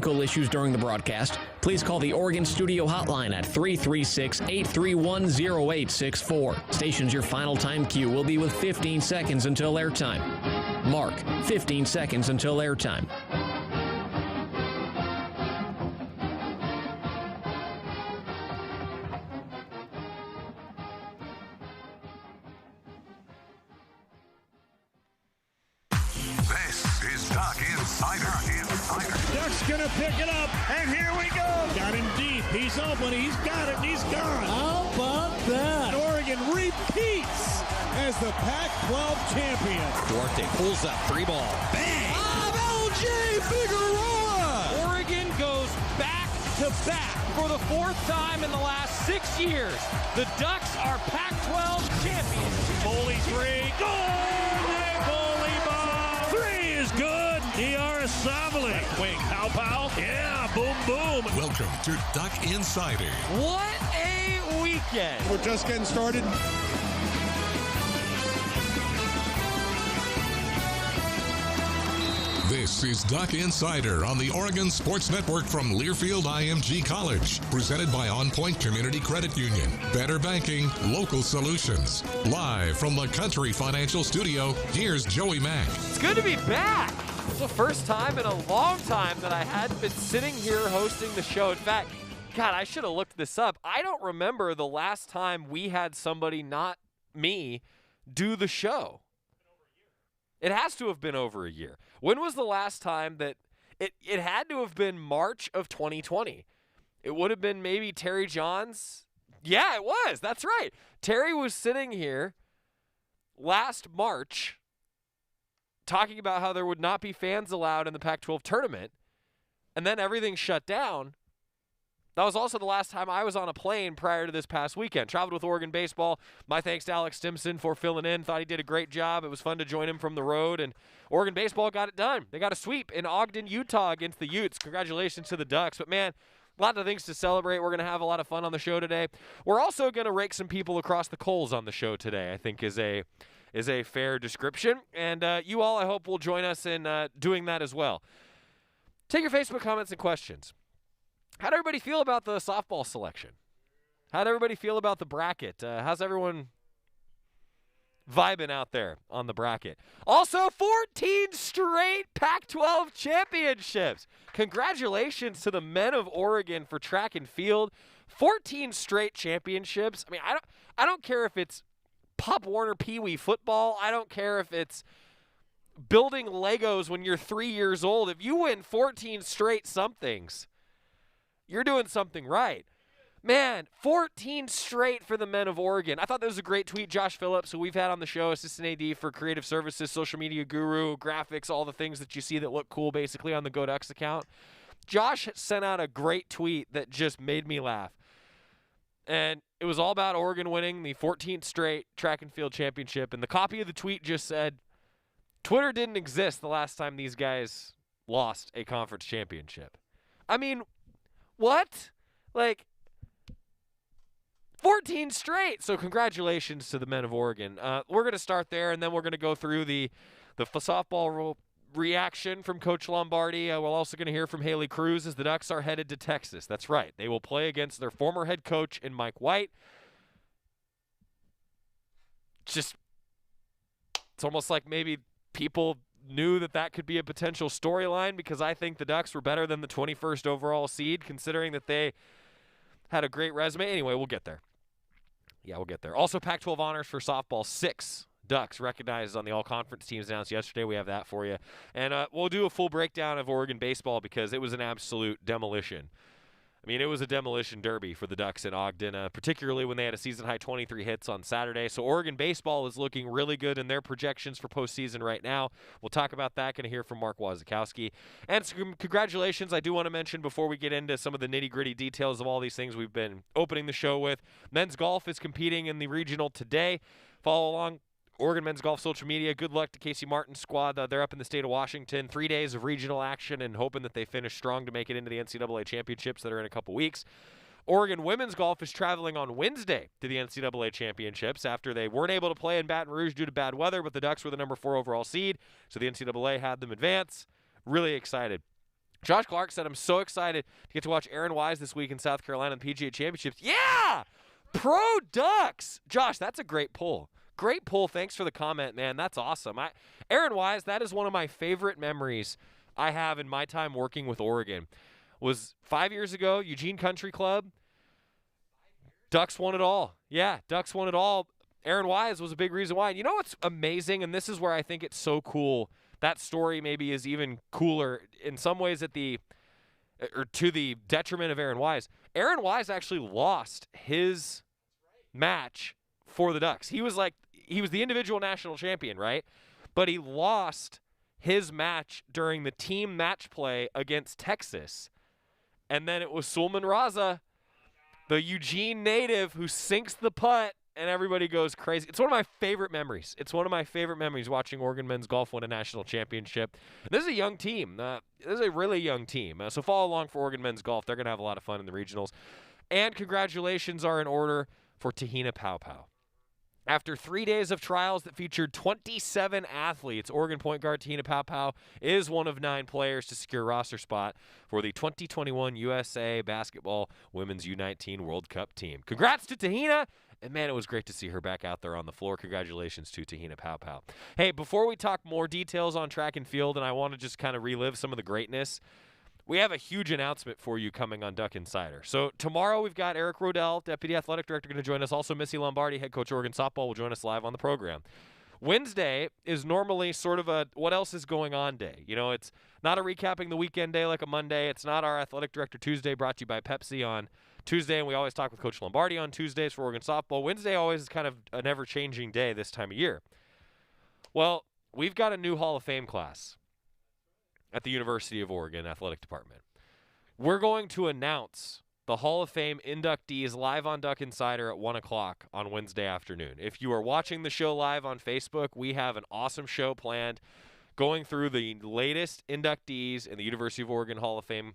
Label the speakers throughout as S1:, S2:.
S1: technical issues during the broadcast, please call the Oregon Studio hotline at 336-831-0864. Station's your final time cue will be with 15 seconds until airtime. Mark, 15 seconds until airtime.
S2: Duck's gonna pick it up, and here we go. Got him deep. He's open. He's got it. And he's gone.
S3: How about that?
S2: Oregon repeats as the Pac-12 champion.
S4: Duarte pulls up, 3-ball. Bang!
S3: LJ Figueroa!
S4: Oregon goes back to back for the fourth time in the last 6 years. The Ducks are Pac-12 champions.
S2: Foley three. Goal! Foley ball. Three is good. Diarasavali. Wing. Pow pow. Yeah. Boom boom.
S5: Welcome to Duck Insider.
S4: What a weekend.
S2: We're just getting started.
S5: This is Duck Insider on the Oregon Sports Network from Learfield IMG College. Presented by On Point Community Credit Union. Better banking, local solutions. Live from the Country Financial Studio, here's Joey Mack.
S4: It's good to be back. It's the first time in a long time that I hadn't been sitting here hosting the show. In fact, God, I should have looked this up. I don't remember the last time we had somebody, not me, do the show. It has to have been over a year. When was the last time that it had to have been March of 2020? It would have been maybe Terry Johns. Yeah, it was. That's right. Terry was sitting here last March talking about how there would not be fans allowed in the Pac-12 tournament, and then everything shut down. That was also the last time I was on a plane prior to this past weekend. Traveled with Oregon baseball. My thanks to Alex Stimson for filling in. Thought he did a great job. It was fun to join him from the road, and Oregon baseball got it done. They got a sweep in Ogden, Utah against the Utes. Congratulations to the Ducks. But, man, a lot of things to celebrate. We're going to have a lot of fun on the show today. We're also going to rake some people across the coals on the show today, I think is a fair description. And you all, I hope, will join us in doing that as well. Take your Facebook comments and questions. How'd everybody feel about the softball selection? How'd everybody feel about the bracket? How's everyone vibing out there on the bracket? Also, 14 straight Pac-12 championships. Congratulations to the men of Oregon for track and field. 14 straight championships. I mean, I don't care if it's Pop Warner Pee Wee football. I don't care if it's building Legos when you're 3 years old. If you win 14 straight somethings, you're doing something right. Man, 14 straight for the men of Oregon. I thought that was a great tweet. Josh Phillips, who we've had on the show, assistant AD for creative services, social media guru, graphics, all the things that you see that look cool basically on the Go Ducks account. Josh sent out a great tweet that just made me laugh. And it was all about Oregon winning the 14th straight track and field championship. And the copy of the tweet just said, Twitter didn't exist the last time these guys lost a conference championship. I mean, what? Like, 14 straight. So congratulations to the men of Oregon. We're going to start there, and then we're going to go through the softball reaction from Coach Lombardi. We're also going to hear from Haley Cruz as the Ducks are headed to Texas. That's right. They will play against their former head coach in Mike White. It's almost like maybe people knew that could be a potential storyline, because I think the Ducks were better than the 21st overall seed, considering that they had a great resume. Anyway, we'll get there. Yeah, we'll get there. Also, Pac-12 honors for softball. 6 Ducks recognized on the all-conference teams announced yesterday. We have that for you. And we'll do a full breakdown of Oregon baseball, because it was an absolute demolition. I mean, it was a demolition derby for the Ducks in Ogden, particularly when they had a season-high 23 hits on Saturday. So Oregon baseball is looking really good in their projections for postseason right now. We'll talk about that. Going to hear from Mark Wazikowski. And some congratulations, I do want to mention before we get into some of the nitty-gritty details of all these things we've been opening the show with. Men's golf is competing in the regional today. Follow along Oregon Men's Golf social media. Good luck to Casey Martin's squad. They're up in the state of Washington. 3 days of regional action and hoping that they finish strong to make it into the NCAA championships that are in a couple weeks. Oregon Women's Golf is traveling on Wednesday to the NCAA championships after they weren't able to play in Baton Rouge due to bad weather, but the Ducks were the number 4 overall seed, so the NCAA had them advance. Really excited Josh Clark said, I'm so excited to get to watch Aaron Wise this week in South Carolina in the PGA Championships. Yeah! Pro Ducks! Josh, that's a great pull. Great pull. Thanks for the comment, man. That's awesome. Aaron Wise, that is one of my favorite memories I have in my time working with Oregon. Was 5 years ago, Eugene Country Club. Ducks won it all. Yeah, Ducks won it all. Aaron Wise was a big reason why. And you know what's amazing, and this is where I think it's so cool, that story maybe is even cooler in some ways to the detriment of Aaron Wise. Aaron Wise actually lost his match for the Ducks. He was the individual national champion, right? But he lost his match during the team match play against Texas. And then it was Sulman Raza, the Eugene native, who sinks the putt, and everybody goes crazy. It's one of my favorite memories. It's one of my favorite memories watching Oregon men's golf win a national championship. This is a young team. This is a really young team. So follow along for Oregon men's golf. They're going to have a lot of fun in the regionals. And congratulations are in order for Tahina Paopao. After 3 days of trials that featured 27 athletes, Oregon point guard Tahina Paopao is one of 9 players to secure a roster spot for the 2021 USA Basketball Women's U19 World Cup team. Congrats to Tahina, and man, it was great to see her back out there on the floor. Congratulations to Tahina Paopao. Hey, before we talk more details on track and field, and I want to just kind of relive some of the greatness, we have a huge announcement for you coming on Duck Insider. So tomorrow we've got Eric Rodell, Deputy Athletic Director, going to join us. Also Missy Lombardi, Head Coach Oregon Softball, will join us live on the program. Wednesday is normally sort of a what else is going on day. You know, it's not a recapping the weekend day like a Monday. It's not our Athletic Director Tuesday brought to you by Pepsi on Tuesday, and we always talk with Coach Lombardi on Tuesdays for Oregon Softball. Wednesday always is kind of an ever-changing day this time of year. Well, we've got a new Hall of Fame class at the University of Oregon Athletic Department. We're going to announce the Hall of Fame inductees live on Duck Insider at 1 o'clock on Wednesday afternoon. If you are watching the show live on Facebook, we have an awesome show planned going through the latest inductees in the University of Oregon Hall of Fame.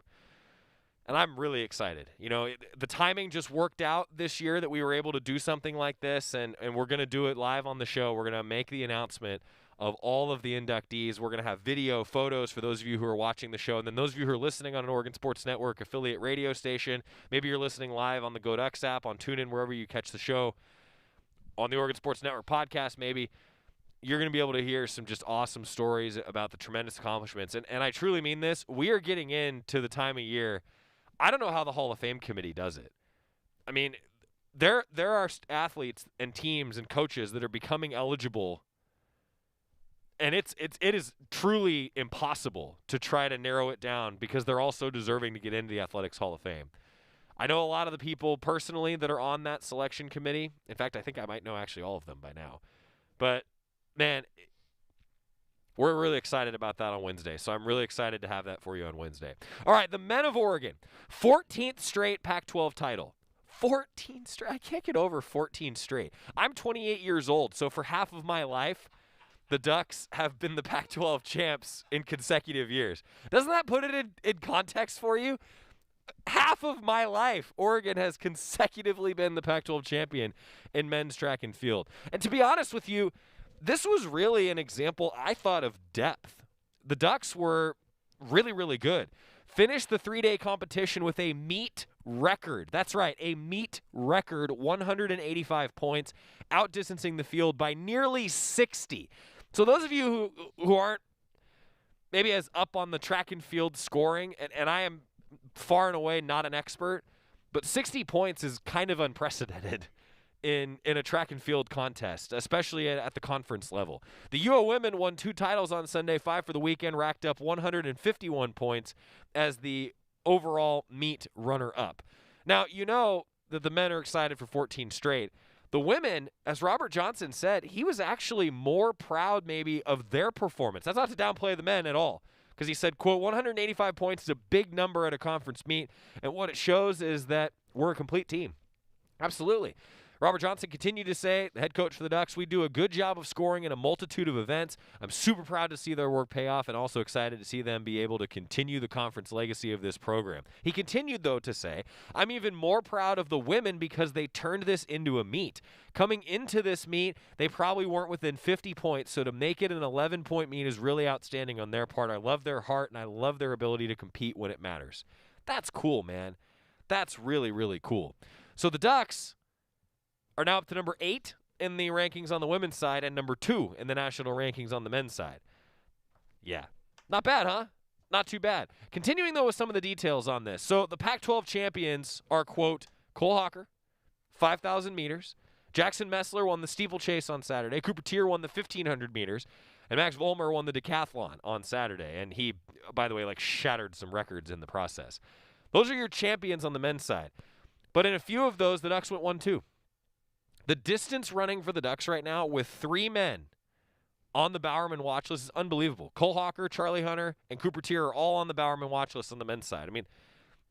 S4: And I'm really excited. You know, the timing just worked out this year that we were able to do something like this, and we're going to do it live on the show. We're going to make the announcement of all of the inductees. We're going to have video, photos for those of you who are watching the show, and then those of you who are listening on an Oregon Sports Network affiliate radio station. Maybe you're listening live on the Go Ducks app, on TuneIn, wherever you catch the show, on the Oregon Sports Network podcast maybe. You're going to be able to hear some just awesome stories about the tremendous accomplishments. And I truly mean this. We are getting into the time of year. I don't know how the Hall of Fame committee does it. I mean, there are athletes and teams and coaches that are becoming eligible, and it is truly impossible to try to narrow it down because they're all so deserving to get into the Athletics Hall of Fame. I know a lot of the people personally that are on that selection committee. In fact, I think I might know actually all of them by now. But, man, we're really excited about that on Wednesday, so I'm really excited to have that for you on Wednesday. All right, the men of Oregon, 14th straight Pac-12 title. 14 straight. I can't get over 14 straight. I'm 28 years old, so for half of my life, the Ducks have been the Pac-12 champs in consecutive years. Doesn't that put it in context for you? Half of my life, Oregon has consecutively been the Pac-12 champion in men's track and field. And to be honest with you, this was really an example, I thought, of depth. The Ducks were really, really good. Finished the 3-day competition with a meet record. That's right, a meet record, 185 points, outdistancing the field by nearly 60. So those of you who aren't maybe as up on the track and field scoring, and I am far and away not an expert, but 60 points is kind of unprecedented in a track and field contest, especially at the conference level. The UO women won 2 titles on Sunday, 5 for the weekend, racked up 151 points as the overall meet runner-up. Now, you know that the men are excited for 14 straight. The women, as Robert Johnson said, he was actually more proud maybe of their performance. That's not to downplay the men at all, because he said, quote, 185 points is a big number at a conference meet, and what it shows is that we're a complete team. Absolutely. Robert Johnson continued to say, the head coach for the Ducks, we do a good job of scoring in a multitude of events. I'm super proud to see their work pay off and also excited to see them be able to continue the conference legacy of this program. He continued, though, to say, I'm even more proud of the women because they turned this into a meet. Coming into this meet, they probably weren't within 50 points, so to make it an 11-point meet is really outstanding on their part. I love their heart, and I love their ability to compete when it matters. That's cool, man. That's really, really cool. So the Ducks are now up to number 8 in the rankings on the women's side and number 2 in the national rankings on the men's side. Yeah. Not bad, huh? Not too bad. Continuing, though, with some of the details on this. So the Pac-12 champions are, quote, Cole Hawker, 5,000 meters. Jackson Messler won the steeplechase on Saturday. Cooper Tier won the 1,500 meters. And Max Vollmer won the decathlon on Saturday. And he, by the way, shattered some records in the process. Those are your champions on the men's side. But in a few of those, the Ducks went 1-2. The distance running for the Ducks right now with 3 men on the Bowerman watch list is unbelievable. Cole Hawker, Charlie Hunter, and Cooper Tier are all on the Bowerman watch list on the men's side. I mean,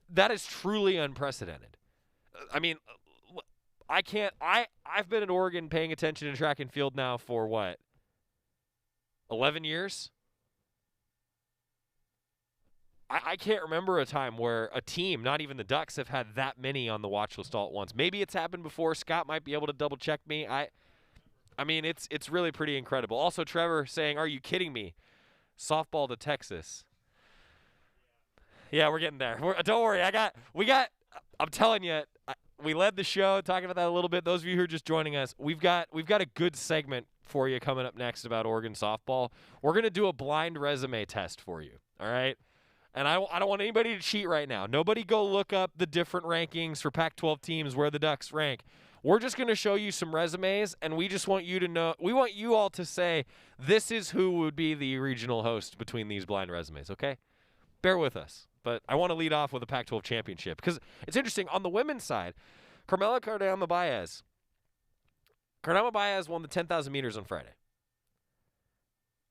S4: that is truly unprecedented. I mean, I've been in Oregon paying attention to track and field now for what? 11 years? I can't remember a time where a team, not even the Ducks, have had that many on the watch list all at once. Maybe it's happened before. Scott might be able to double check me. I mean, it's really pretty incredible. Also, Trevor saying, "Are you kidding me? Softball to Texas." Yeah, we're getting there. Don't worry. I'm telling you, we led the show talking about that a little bit. Those of you who are just joining us, we've got a good segment for you coming up next about Oregon softball. We're gonna do a blind resume test for you. All right. And I don't want anybody to cheat right now. Nobody go look up the different rankings for Pac-12 teams where the Ducks rank. We're just going to show you some resumes, and we just want you to know, we want you all to say, this is who would be the regional host between these blind resumes, okay? Bear with us. But I want to lead off with a Pac-12 championship because it's interesting. On the women's side, Carmela Cardama-Baez won the 10,000 meters on Friday.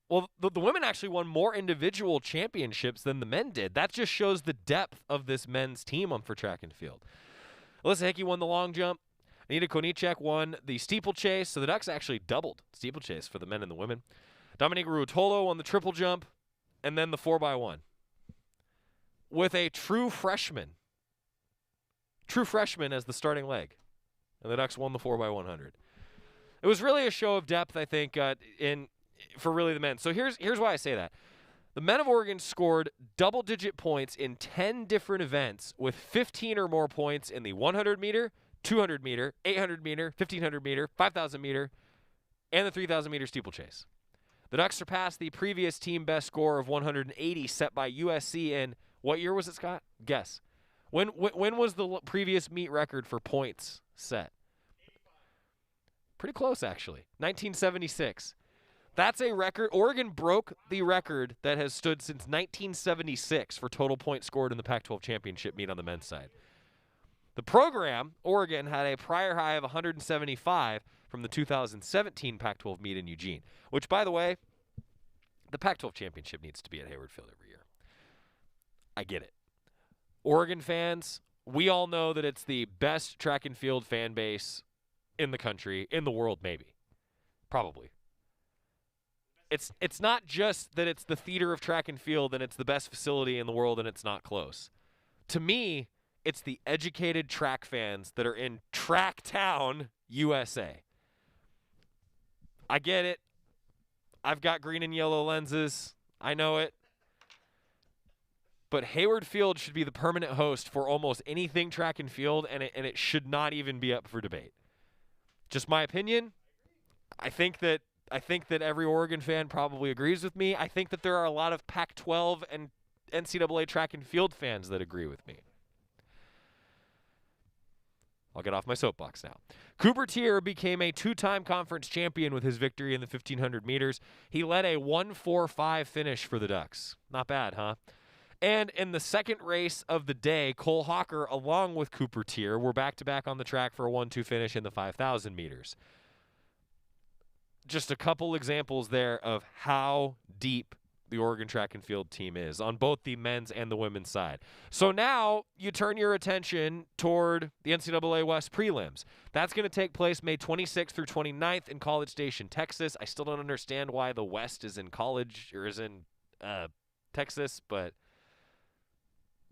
S4: Well, the women actually won more individual championships than the men did. That just shows the depth of this men's team for track and field. Alyssa Hickey won the long jump. Anita Konicek won the steeplechase. So the Ducks actually doubled steeplechase for the men and the women. Dominique Ruotolo won the triple jump and then the 4x1. With a true freshman as the starting leg. And the Ducks won the 4x100. It was really a show of depth, I think, for really the men. So here's why I say that. The men of Oregon scored double-digit points in 10 different events with 15 or more points in the 100-meter, 200-meter, 800-meter, 1,500-meter, 5,000-meter, and the 3,000-meter steeplechase. The Ducks surpassed the previous team best score of 180 set by USC in, what year was it, Scott? Guess. When was the previous meet record for points set? 85. Pretty close, actually. 1976. That's a record. Oregon broke the record that has stood since 1976 for total points scored in the Pac-12 championship meet on the men's side. The program, Oregon, had a prior high of 175 from the 2017 Pac-12 meet in Eugene, which, by the way, the Pac-12 championship needs to be at Hayward Field every year. I get it. Oregon fans, we all know that it's the best track and field fan base in the country, in the world maybe, probably. It's not just that it's the theater of track and field and it's the best facility in the world and it's not close. To me, it's the educated track fans that are in Track Town, USA. I get it. I've got green and yellow lenses. I know it. But Hayward Field should be the permanent host for almost anything track and field, and it should not even be up for debate. Just my opinion. I think that every Oregon fan probably agrees with me. I think that there are a lot of Pac-12 and NCAA track and field fans that agree with me. I'll get off my soapbox now. Cooper Tier became a 2-time conference champion with his victory in the 1,500 meters. He led a 1:45 finish for the Ducks. Not bad, huh? And in the second race of the day, Cole Hawker, along with Cooper Tier, were back-to-back on the track for a 1-2 finish in the 5,000 meters. Just a couple examples there of how deep the Oregon track and field team is on both the men's and the women's side. So now you turn your attention toward the NCAA West prelims. That's going to take place May 26th through 29th in College Station, Texas. I still don't understand why the West is in college or is in Texas, but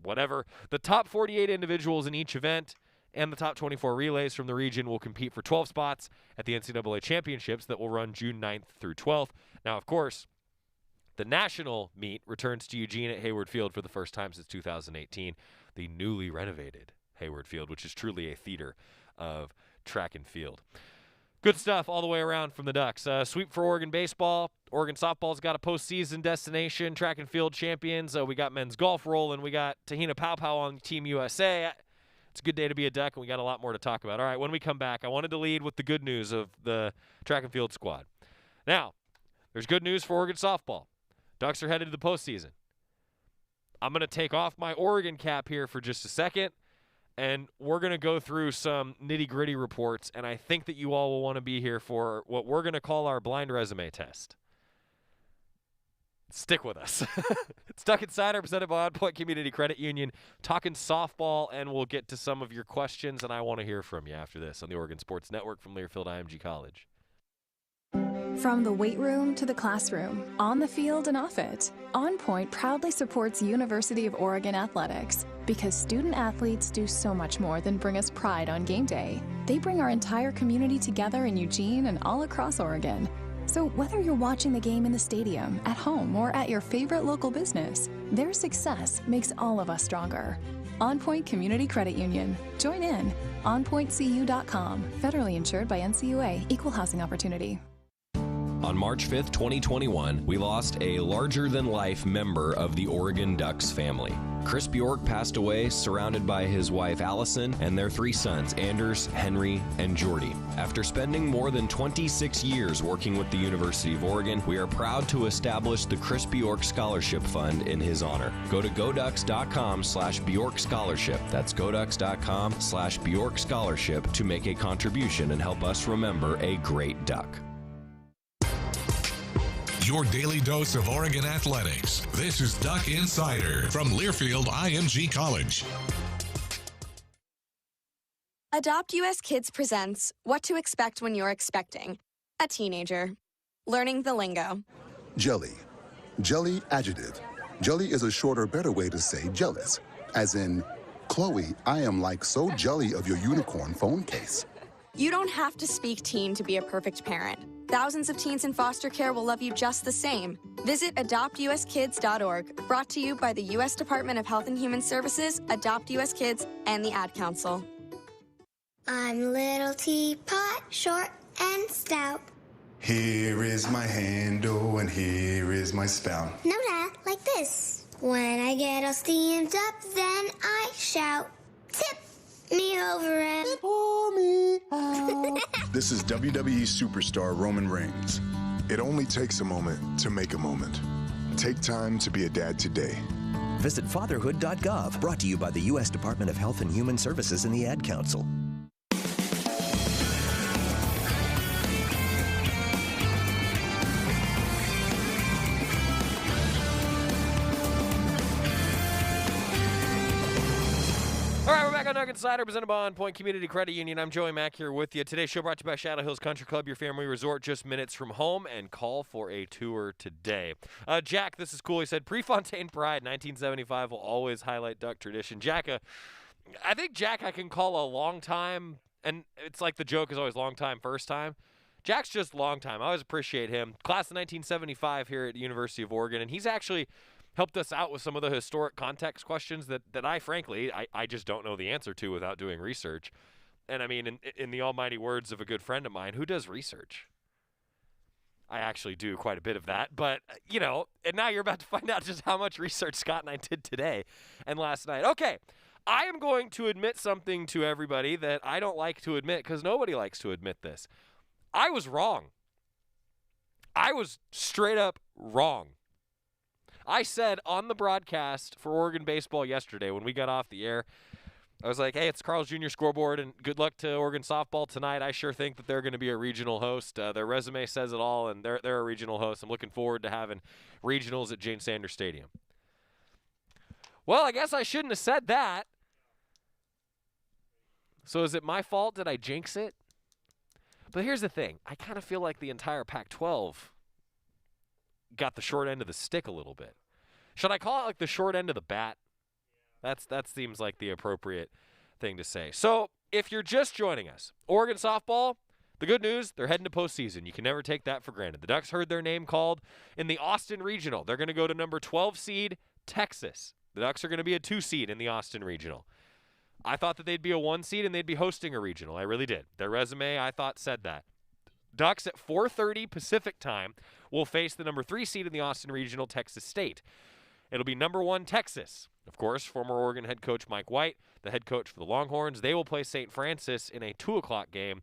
S4: whatever. The top 48 individuals in each event and the top 24 relays from the region will compete for 12 spots at the Ncaa Championships that will run June 9th through 12th. Now, of course, the national meet returns to Eugene at Hayward Field for the first time since 2018, the newly renovated Hayward Field, which is truly a theater of track and field. Good stuff all the way around from the Ducks. Sweep for Oregon baseball. Oregon softball's got a postseason destination. Track and field champions. We got men's golf rolling. We got Tahina Pow on Team USA. It's a good day to be a Duck, and we got a lot more to talk about. All right, when we come back, I wanted to lead with the good news of the track and field squad. Now, there's good news for Oregon softball. Ducks are headed to the postseason. I'm going to take off my Oregon cap here for just a second, and we're going to go through some nitty-gritty reports, and I think that you all will want to be here for what we're going to call our blind resume test. Stick with us. It's Duck Insider presented by On Point Community Credit Union. Talking softball, and we'll get to some of your questions, and I want to hear from you after this on the Oregon Sports Network from Learfield IMG College.
S6: From the weight room to the classroom, on the field and off it, On Point proudly supports University of Oregon athletics because student athletes do so much more than bring us pride on game day. They bring our entire community together in Eugene and all across Oregon. So whether you're watching the game in the stadium, at home, or at your favorite local business, their success makes all of us stronger. On Point Community Credit Union. Join in. OnPointCU.com. Federally insured by NCUA. Equal housing opportunity.
S7: On March 5th, 2021, we lost a larger-than-life member of the Oregon Ducks family. Chris Bjork passed away surrounded by his wife Allison and their 3 sons, Anders, Henry, and Jordy. After spending more than 26 years working with the University of Oregon, we are proud to establish the Chris Bjork Scholarship Fund in his honor. Go to goducks.com/Bjork Scholarship. That's goducks.com/Bjork Scholarship to make a contribution and help us remember a great Duck.
S5: Your daily dose of Oregon athletics. This is Duck Insider from Learfield IMG College.
S8: Adopt US Kids presents What to Expect When You're Expecting a Teenager. Learning the lingo.
S9: Jelly. Jelly adjective. Jelly is a shorter, better way to say jealous. As in, Chloe, I am like so jelly of your unicorn phone case.
S8: You don't have to speak teen to be a perfect parent. Thousands of teens in foster care will love you just the same. Visit adoptuskids.org, brought to you by the U.S. Department of Health and Human Services, Adopt U.S. Kids, and the Ad Council.
S10: I'm little teapot, short and stout.
S11: Here is my handle and here is my spout.
S10: No, Dad, like this. When I get all steamed up, then I shout, tip me over and pour me out.
S11: This is WWE superstar Roman Reigns.
S12: It only takes a moment to make a moment. Take time to be a dad today.
S13: Visit fatherhood.gov, brought to you by the U.S. Department of Health and Human Services and the Ad Council.
S4: All right, we're back on Duck Insider, presented by On Point Community Credit Union. I'm Joey Mack here with you. Today's show brought to you by Shadow Hills Country Club, your family resort just minutes from home, and call for a tour today. Jack, this is cool. He said, Prefontaine Pride, 1975 will always highlight Duck tradition. Jack, I think Jack I can call a long time, and it's like the joke is always long time, first time. Jack's just long time. I always appreciate him. Class of 1975 here at the University of Oregon, and he's actually helped us out with some of the historic context questions that I frankly just don't know the answer to without doing research. And I mean, in the almighty words of a good friend of mine, who does research? I actually do quite a bit of that, but and now you're about to find out just how much research Scott and I did today and last night. Okay, I am going to admit something to everybody that I don't like to admit because nobody likes to admit this. I was wrong. I was straight up wrong. I said on the broadcast for Oregon baseball yesterday when we got off the air, I was like, hey, it's Carl's Jr. Scoreboard, and good luck to Oregon softball tonight. I sure think that they're going to be a regional host. Their resume says it all, and they're a regional host. I'm looking forward to having regionals at Jane Sanders Stadium. Well, I guess I shouldn't have said that. So is it my fault? Did I jinx it? But here's the thing. I kind of feel like the entire Pac-12 got the short end of the stick a little bit. Should I call it like the short end of the bat? That seems like the appropriate thing to say. So if you're just joining us, Oregon softball, the good news, they're heading to postseason. You can never take that for granted. The Ducks heard their name called in the Austin Regional. They're going to go to number 12 seed Texas. The Ducks are going to be a 2 seed in the Austin Regional. I thought that they'd be a 1 seed and they'd be hosting a regional. I really did. Their resume, I thought, said that. Ducks at 4:30 Pacific time will face the number 3 seed in the Austin Regional, Texas State. It'll be number 1 Texas. Of course, former Oregon head coach Mike White, the head coach for the Longhorns. They will play St. Francis in a 2 o'clock game.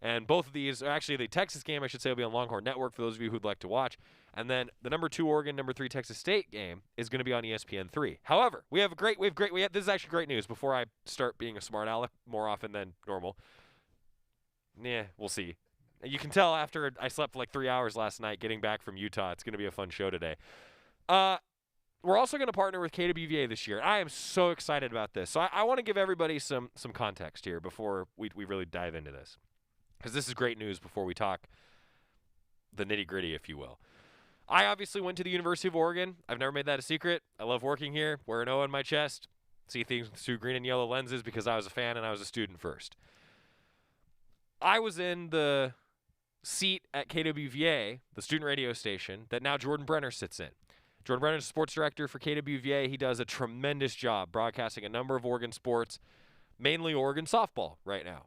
S4: And both of these, actually the Texas game, I should say, will be on Longhorn Network for those of you who'd like to watch. And then the number 2 Oregon, number 3 Texas State game is going to be on ESPN3. However, this is actually great news before I start being a smart aleck more often than normal. Yeah, we'll see. You can tell after I slept for like 3 hours last night getting back from Utah. It's going to be a fun show today. We're also going to partner with KWVA this year. I am so excited about this. So I want to give everybody some context here before we really dive into this, because this is great news before we talk the nitty-gritty, if you will. I obviously went to the University of Oregon. I've never made that a secret. I love working here, wear an O on my chest, see things through green and yellow lenses because I was a fan and I was a student first. I was in the seat at KWVA, the student radio station, that now Jordan Brenner sits in. Jordan Brenner is sports director for KWVA. He does a tremendous job broadcasting a number of Oregon sports, mainly Oregon softball right now.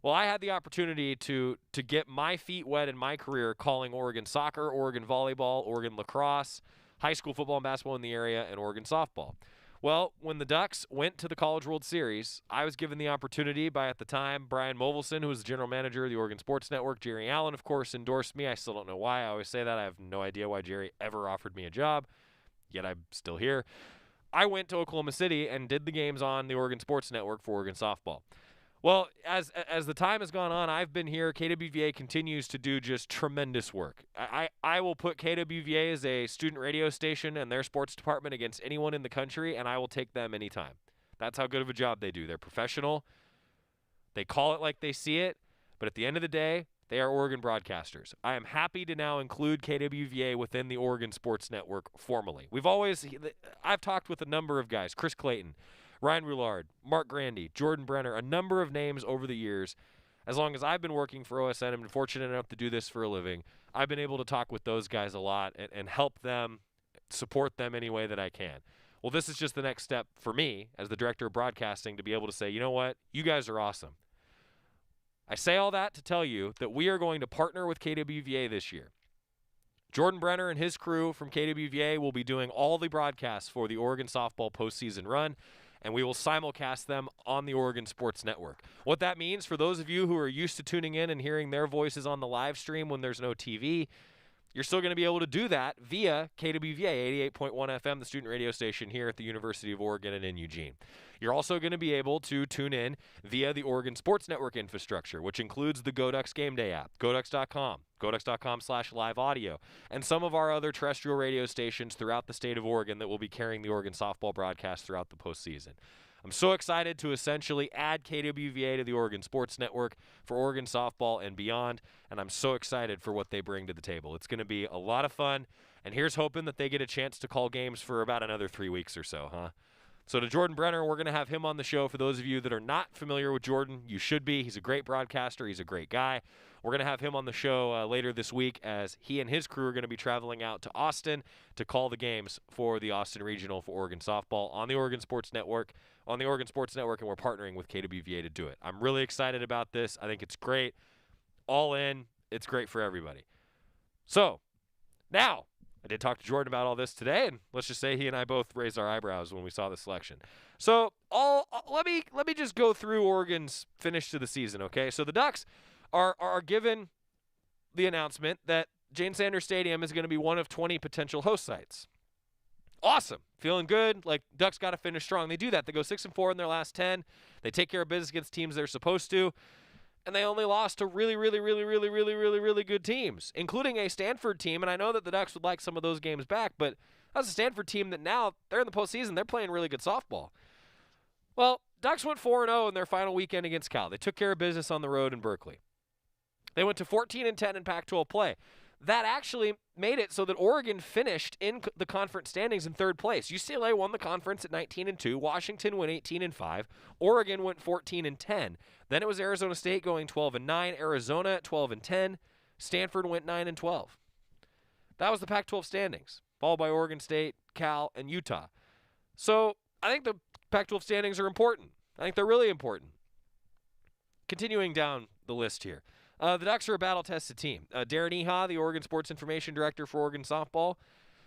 S4: Well, I had the opportunity to get my feet wet in my career calling Oregon soccer, Oregon volleyball, Oregon lacrosse, high school football and basketball in the area, and Oregon softball. Well, when the Ducks went to the College World Series, I was given the opportunity by, at the time, Brian Movelson, who was the general manager of the Oregon Sports Network. Jerry Allen, of course, endorsed me. I still don't know why. I always say that. I have no idea why Jerry ever offered me a job, yet I'm still here. I went to Oklahoma City and did the games on the Oregon Sports Network for Oregon softball. Well, as the time has gone on, I've been here. KWVA continues to do just tremendous work. I will put KWVA as a student radio station and their sports department against anyone in the country, and I will take them anytime. That's how good of a job they do. They're professional. They call it like they see it, but at the end of the day, they are Oregon broadcasters. I am happy to now include KWVA within the Oregon Sports Network formally. I've talked with a number of guys, Chris Clayton, Ryan Roulard, Mark Grandy, Jordan Brenner, a number of names over the years. As long as I've been working for OSN and been fortunate enough to do this for a living, I've been able to talk with those guys a lot and help them, support them any way that I can. Well, this is just the next step for me as the director of broadcasting to be able to say, you know what, you guys are awesome. I say all that to tell you that we are going to partner with KWVA this year. Jordan Brenner and his crew from KWVA will be doing all the broadcasts for the Oregon softball postseason run, and we will simulcast them on the Oregon Sports Network. What that means for those of you who are used to tuning in and hearing their voices on the live stream when there's no TV, you're still going to be able to do that via KWVA 88.1 FM, the student radio station here at the University of Oregon and in Eugene. You're also going to be able to tune in via the Oregon Sports Network infrastructure, which includes the GoDucks Game Day app, GoDucks.com, GoDucks.com/live audio, and some of our other terrestrial radio stations throughout the state of Oregon that will be carrying the Oregon softball broadcast throughout the postseason. I'm so excited to essentially add KWVA to the Oregon Sports Network for Oregon softball and beyond, and I'm so excited for what they bring to the table. It's going to be a lot of fun, and here's hoping that they get a chance to call games for about another 3 weeks or so, huh? So to Jordan Brenner, we're going to have him on the show. For those of you that are not familiar with Jordan, you should be. He's a great broadcaster. He's a great guy. We're going to have him on the show later this week as he and his crew are going to be traveling out to Austin to call the games for the Austin Regional for Oregon softball on the Oregon Sports Network, and we're partnering with KWVA to do it. I'm really excited about this. I think it's great. All in. It's great for everybody. So, now, I did talk to Jordan about all this today, and let's just say he and I both raised our eyebrows when we saw the selection. So let me just go through Oregon's finish to the season, okay? So the Ducks are given the announcement that Jane Sanders Stadium is going to be one of 20 potential host sites. awesome. Feeling good. Like, Ducks got to finish strong. They do that. They go 6-4 in their last 10. They take care of business against teams they're supposed to. And they only lost to really good teams, including a Stanford team. And I know that the Ducks would like some of those games back, but that's a Stanford team that now they're in the postseason. They're playing really good softball. Well, Ducks went 4-0 in their final weekend against Cal. They took care of business on the road in Berkeley. They went to 14-10 in Pac-12 play. That actually made it so that Oregon finished in the conference standings in third place. UCLA won the conference at 19-2. Washington went 18-5. Oregon went 14-10. Then it was Arizona State going 12-9. Arizona at 12-10. Stanford went 9-12. That was the Pac-12 standings, followed by Oregon State, Cal, and Utah. So I think the Pac-12 standings are important. I think they're really important. Continuing down the list here. The Ducks are a battle-tested team. Darren Ncaa, the Oregon Sports Information Director for Oregon Softball,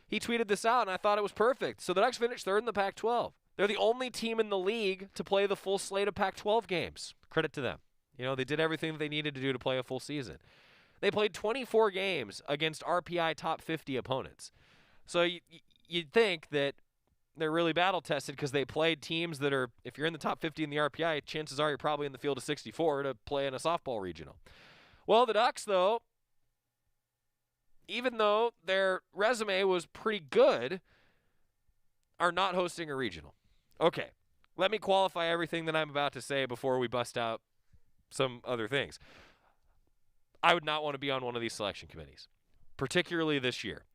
S4: he tweeted this out, and I thought it was perfect. So the Ducks finished third in the Pac-12. They're the only team in the league to play the full slate of Pac-12 games. Credit to them. You know, they did everything that they needed to do to play a full season. They played 24 games against RPI top 50 opponents. So you'd think that they're really battle-tested because they played teams that are, if you're in the top 50 in the RPI, chances are you're probably in the field of 64 to play in a softball regional. Well, the Ducks, though, even though their resume was pretty good, are not hosting a regional. Okay, let me qualify everything that I'm about to say before we bust out some other things. I would not want to be on one of these selection committees, particularly this year.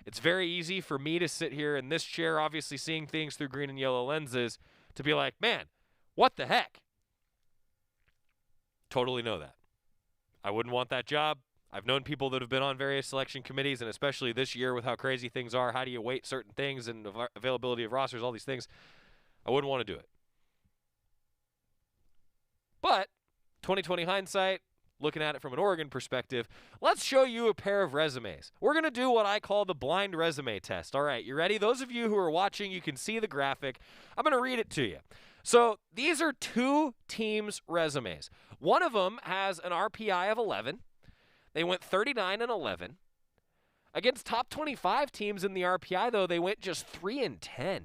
S4: It's very easy for me to sit here in this chair, obviously seeing things through green and yellow lenses, to be like, man, what the heck? Totally know that. I wouldn't want that job. I've known people that have been on various selection committees, and especially this year with how crazy things are, how do you weight certain things and availability of rosters, all these things. I wouldn't want to do it. But 2020 hindsight, looking at it from an Oregon perspective, let's show you a pair of resumes. We're going to do what I call the blind resume test. All right, you ready? Those of you who are watching, you can see the graphic. I'm going to read it to you. So these are two teams' resumes. One of them has an RPI of 11. They went 39-11. Against top 25 teams in the RPI, though, they went just 3-10.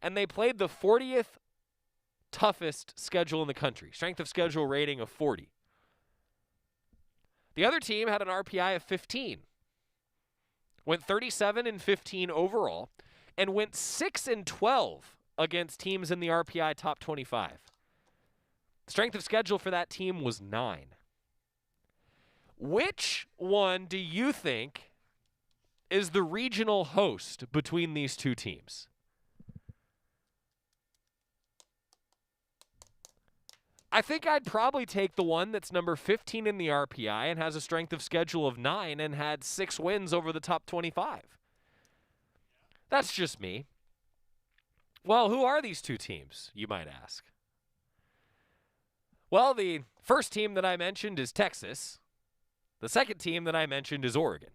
S4: And they played the 40th toughest schedule in the country, strength of schedule rating of 40. The other team had an RPI of 15. Went 37-15 overall and went 6-12 against teams in the RPI top 25. Strength of schedule for that team was 9. Which one do you think is the regional host between these two teams? I think I'd probably take the one that's number 15 in the RPI and has a strength of schedule of 9 and had 6 wins over the top 25. That's just me. Well, who are these two teams, you might ask? Well, the first team that I mentioned is Texas. The second team that I mentioned is Oregon.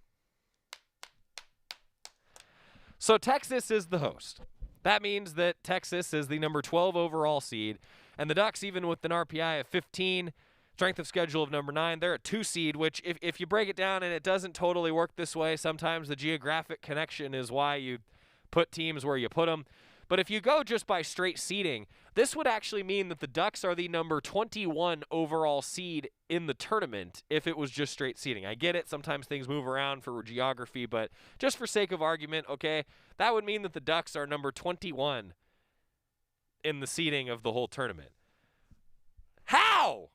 S4: So Texas is the host. That means that Texas is the number 12 overall seed, and the Ducks, even with an RPI of 15, strength of schedule of number 9, they're a 2 seed, which if you break it down, and it doesn't totally work this way, sometimes the geographic connection is why you put teams where you put them. But if you go just by straight seeding, this would actually mean that the Ducks are the number 21 overall seed in the tournament if it was just straight seeding. I get it. Sometimes things move around for geography, but just for sake of argument, okay, that would mean that the Ducks are number 21 in the seeding of the whole tournament. How?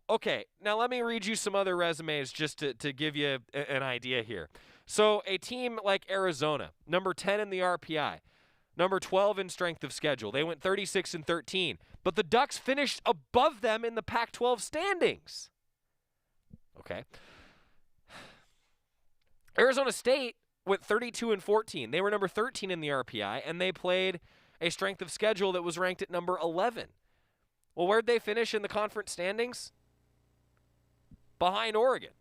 S4: Okay, now let me read you some other resumes just to give you an idea here. So a team like Arizona, number 10 in the RPI, number 12 in strength of schedule. They went 36-13, but the Ducks finished above them in the Pac-12 standings. Okay. Arizona State went 32-14. They were number 13 in the RPI, and they played a strength of schedule that was ranked at number 11. Well, where'd they finish in the conference standings? Behind Oregon.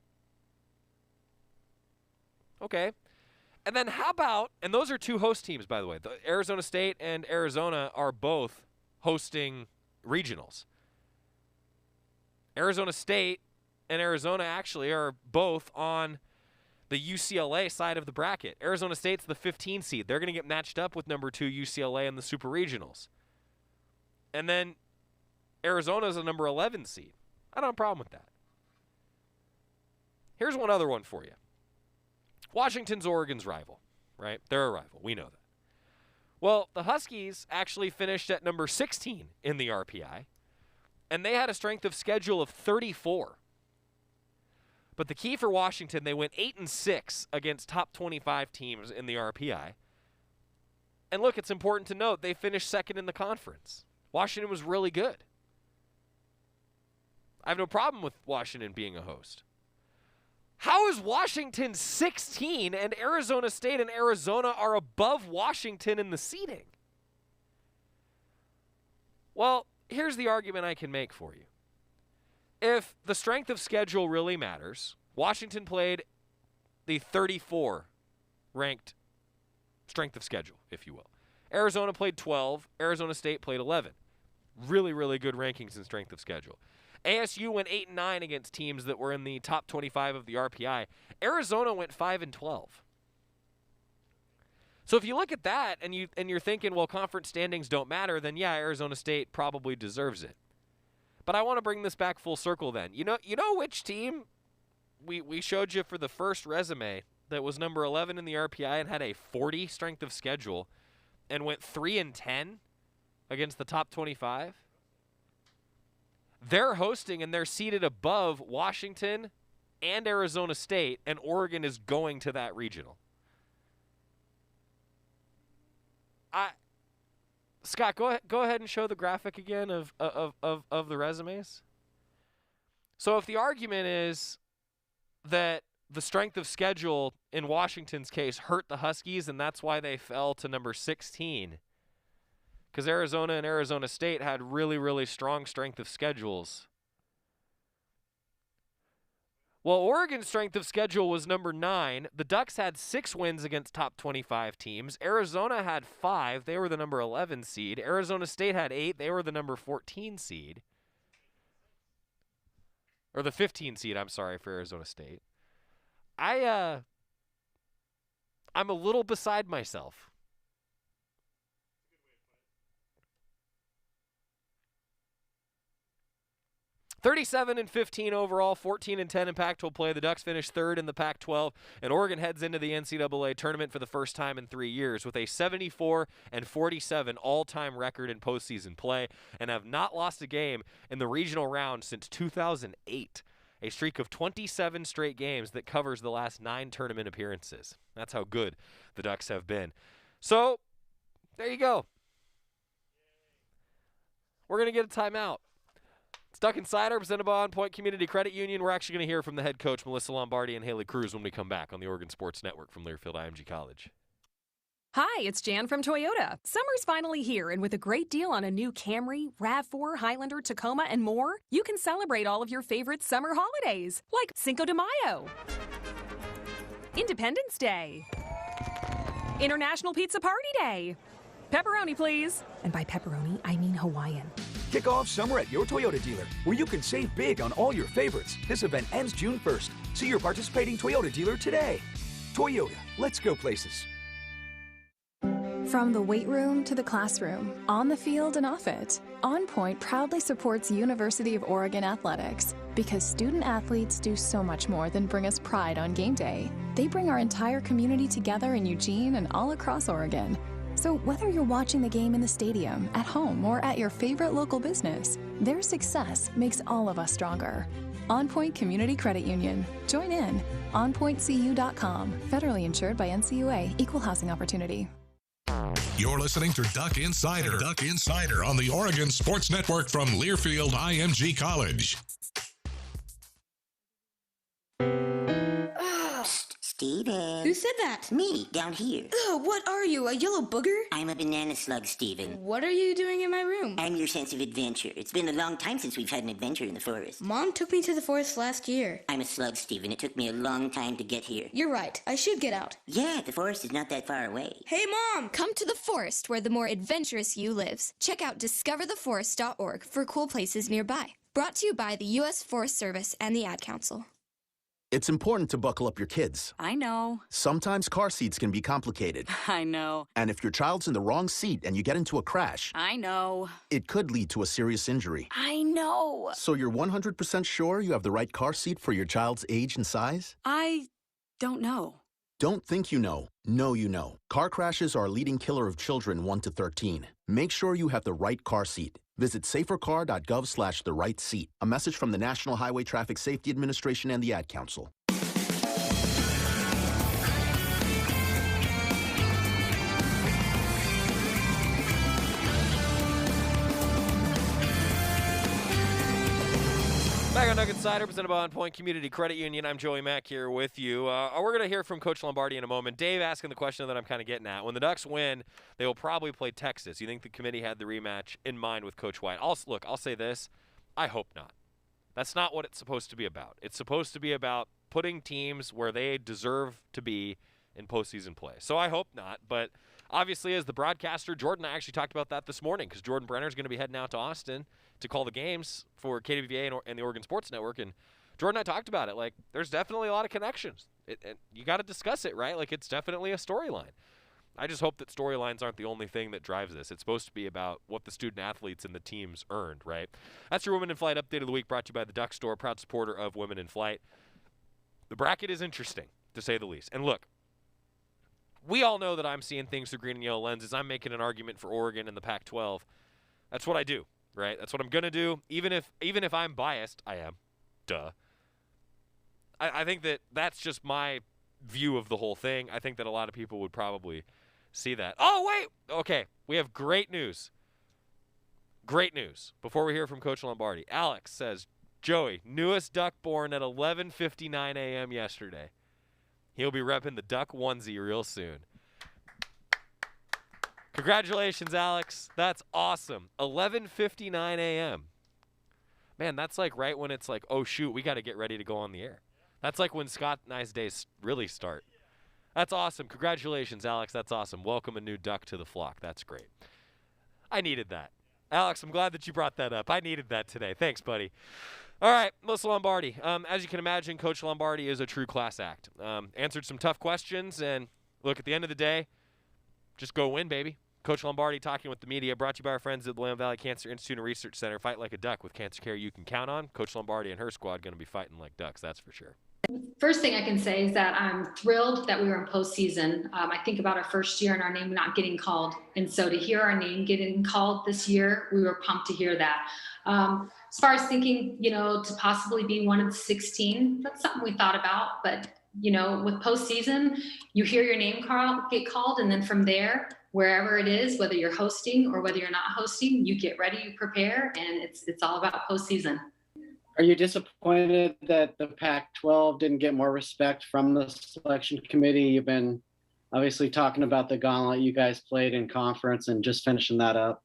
S4: Okay. And then how about, and those are two host teams, by the way. Arizona State and Arizona are both hosting regionals. Arizona State and Arizona actually are both on the the UCLA side of the bracket. Arizona State's the 15 seed. They're going to get matched up with number 2 UCLA in the Super Regionals. And then Arizona's a number 11 seed. I don't have a problem with that. Here's one other one for you. Washington's Oregon's rival, right? They're a rival. We know that. Well, the Huskies actually finished at number 16 in the RPI, and they had a strength of schedule of 34. But the key for Washington, they went 8-6 against top 25 teams in the RPI. And look, it's important to note, they finished second in the conference. Washington was really good. I have no problem with Washington being a host. How is Washington 16 and Arizona State and Arizona are above Washington in the seeding? Well, here's the argument I can make for you. If the strength of schedule really matters, Washington played the 34 ranked strength of schedule, if you will. Arizona played 12. Arizona State played 11. Really, really good rankings in strength of schedule. ASU went 8-9 against teams that were in the top 25 of the RPI. Arizona went 5-12. So if you look at that and you're thinking, well, conference standings don't matter, then yeah, Arizona State probably deserves it. But I want to bring this back full circle then. You know which team we showed you for the first resume that was number 11 in the RPI and had a 40 strength of schedule and went 3-10 against the top 25? They're hosting and they're seated above Washington and Arizona State, and Oregon is going to that regional. Scott, go ahead and show the graphic again of the resumes. So if the argument is that the strength of schedule in Washington's case hurt the Huskies and that's why they fell to number 16, because Arizona and Arizona State had really, really strong strength of schedules. Well, Oregon's strength of schedule was number 9. The Ducks had 6 wins against top 25 teams. Arizona had 5. They were the number 11 seed. Arizona State had 8. They were the number 14 seed. Or the 15 seed, I'm sorry, for Arizona State. I'm a little beside myself. 37-15 overall, 14-10 in Pac-12 play. The Ducks finished 3rd in the Pac-12, and Oregon heads into the NCAA tournament for the first time in 3 years with a 74-47 all-time record in postseason play and have not lost a game in the regional round since 2008, a streak of 27 straight games that covers the last 9 tournament appearances. That's how good the Ducks have been. So, there you go. We're going to get a timeout. It's Duck Insider, presented by On Point Community Credit Union. We're actually going to hear from the head coach, Melissa Lombardi, and Haley Cruz when we come back on the Oregon Sports Network from Learfield IMG College.
S14: Hi, it's Jan from Toyota. Summer's finally here, and with a great deal on a new Camry, RAV4, Highlander, Tacoma, and more, you can celebrate all of your favorite summer holidays, like Cinco de Mayo, Independence Day, International Pizza Party Day. Pepperoni, please. And by pepperoni, I mean Hawaiian.
S15: Kick off summer at your Toyota dealer, where you can save big on all your favorites. This event ends June 1st. See your participating Toyota dealer today. Toyota, let's go places.
S6: From the weight room to the classroom, on the field and off it, On Point proudly supports University of Oregon athletics because student athletes do so much more than bring us pride on game day. They bring our entire community together in Eugene and all across Oregon. So whether you're watching the game in the stadium, at home, or at your favorite local business, their success makes all of us stronger. On Point Community Credit Union. Join in. OnPointCU.com. Federally insured by NCUA. Equal housing opportunity.
S5: You're listening to Duck Insider. Duck Insider on the Oregon Sports Network from Learfield IMG College.
S16: Steven.
S17: Who said that?
S16: Me, down here.
S17: Ugh, what are you, a yellow booger?
S16: I'm a banana slug, Steven.
S17: What are you doing in my room?
S16: I'm your sense of adventure. It's been a long time since we've had an adventure in the forest.
S17: Mom took me to the forest last year.
S16: I'm a slug, Steven. It took me a long time to get here.
S17: You're right. I should get out.
S16: Yeah, the forest is not that far away.
S17: Hey, Mom!
S18: Come to the forest where the more adventurous you lives. Check out discovertheforest.org for cool places nearby. Brought to you by the U.S. Forest Service and the Ad Council.
S19: It's important to buckle up your kids.
S20: I know.
S19: Sometimes car seats can be complicated.
S20: I know.
S19: And if your child's in the wrong seat and you get into a crash,
S20: I know.
S19: it could lead to a serious injury.
S20: I know.
S19: So you're 100% sure you have the right car seat for your child's age and size?
S20: I don't know.
S19: Don't think you know. Know you know. Car crashes are a leading killer of children 1 to 13. Make sure you have the right car seat. Visit safercar.gov/the-right-seat. A message from the National Highway Traffic Safety Administration and the Ad Council.
S4: Back on Nugget Insider, presented by On Point Community Credit Union. I'm Joey Mack here with you. We're going to hear from Coach Lombardi in a moment. Dave asking the question that I'm kind of getting at. When the Ducks win, they will probably play Texas. You think the committee had the rematch in mind with Coach White? I'll say this. I hope not. That's not what it's supposed to be about. It's supposed to be about putting teams where they deserve to be in postseason play. So I hope not. But obviously, as the broadcaster, Jordan and I actually talked about that this morning because Jordan Brenner is going to be heading out to Austin to call the games for KWVA and the Oregon Sports Network. And Jordan and I talked about it. Like, there's definitely a lot of connections. And you got to discuss it, right? Like, it's definitely a storyline. I just hope that storylines aren't the only thing that drives this. It's supposed to be about what the student athletes and the teams earned, right? That's your Women in Flight update of the week, brought to you by the Duck Store, proud supporter of Women in Flight. The bracket is interesting, to say the least. And look, we all know that I'm seeing things through green and yellow lenses. I'm making an argument for Oregon and the Pac-12. That's what I do. Right? That's what I'm going to do. Even if I'm biased, I am. Duh. I think that that's just my view of the whole thing. I think that a lot of people would probably see that. Oh, wait! Okay, we have great news. Great news. Before we hear from Coach Lombardi, Alex says, Joey, newest Duck born at 11:59 a.m. yesterday. He'll be repping the Duck onesie real soon. Congratulations, Alex. That's awesome. 11:59 a.m. Man, that's like right when it's like, oh, shoot, we got to get ready to go on the air. That's like when Scott and I's days really start. That's awesome. Congratulations, Alex. That's awesome. Welcome a new Duck to the flock. That's great. I needed that. Alex, I'm glad that you brought that up. I needed that today. Thanks, buddy. All right, Melissa Lombardi. As you can imagine, Coach Lombardi is a true class act. Answered some tough questions, and look, at the end of the day, just go win, baby. Coach Lombardi talking with the media, brought to you by our friends at the William Valley Cancer Institute and Research Center. Fight like a duck with cancer care you can count on. Coach Lombardi and her squad going to be fighting like ducks, that's for sure.
S21: First thing I can say is that I'm thrilled that we were in postseason. I think about our first year and our name not getting called. And so to hear our name getting called this year, we were pumped to hear that. As far as thinking, to possibly be one of the 16, that's something we thought about. But, with postseason, you hear your name get called, and then from there, wherever it is, whether you're hosting or whether you're not hosting, you get ready, you prepare, and it's all about postseason.
S22: Are you disappointed that the Pac-12 didn't get more respect from the selection committee? You've been obviously talking about the gauntlet you guys played in conference and just finishing that up.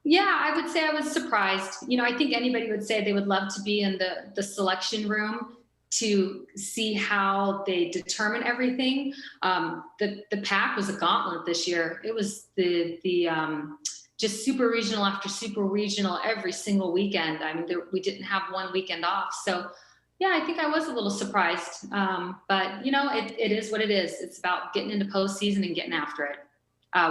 S21: Yeah, I would say I was surprised. I think anybody would say they would love to be in the selection room to see how they determine everything. The Pac was a gauntlet this year. It was the just super regional after super regional every single weekend. I mean, we didn't have one weekend off. So yeah, I think I was a little surprised. But it is what it is. It's about getting into postseason and getting after it.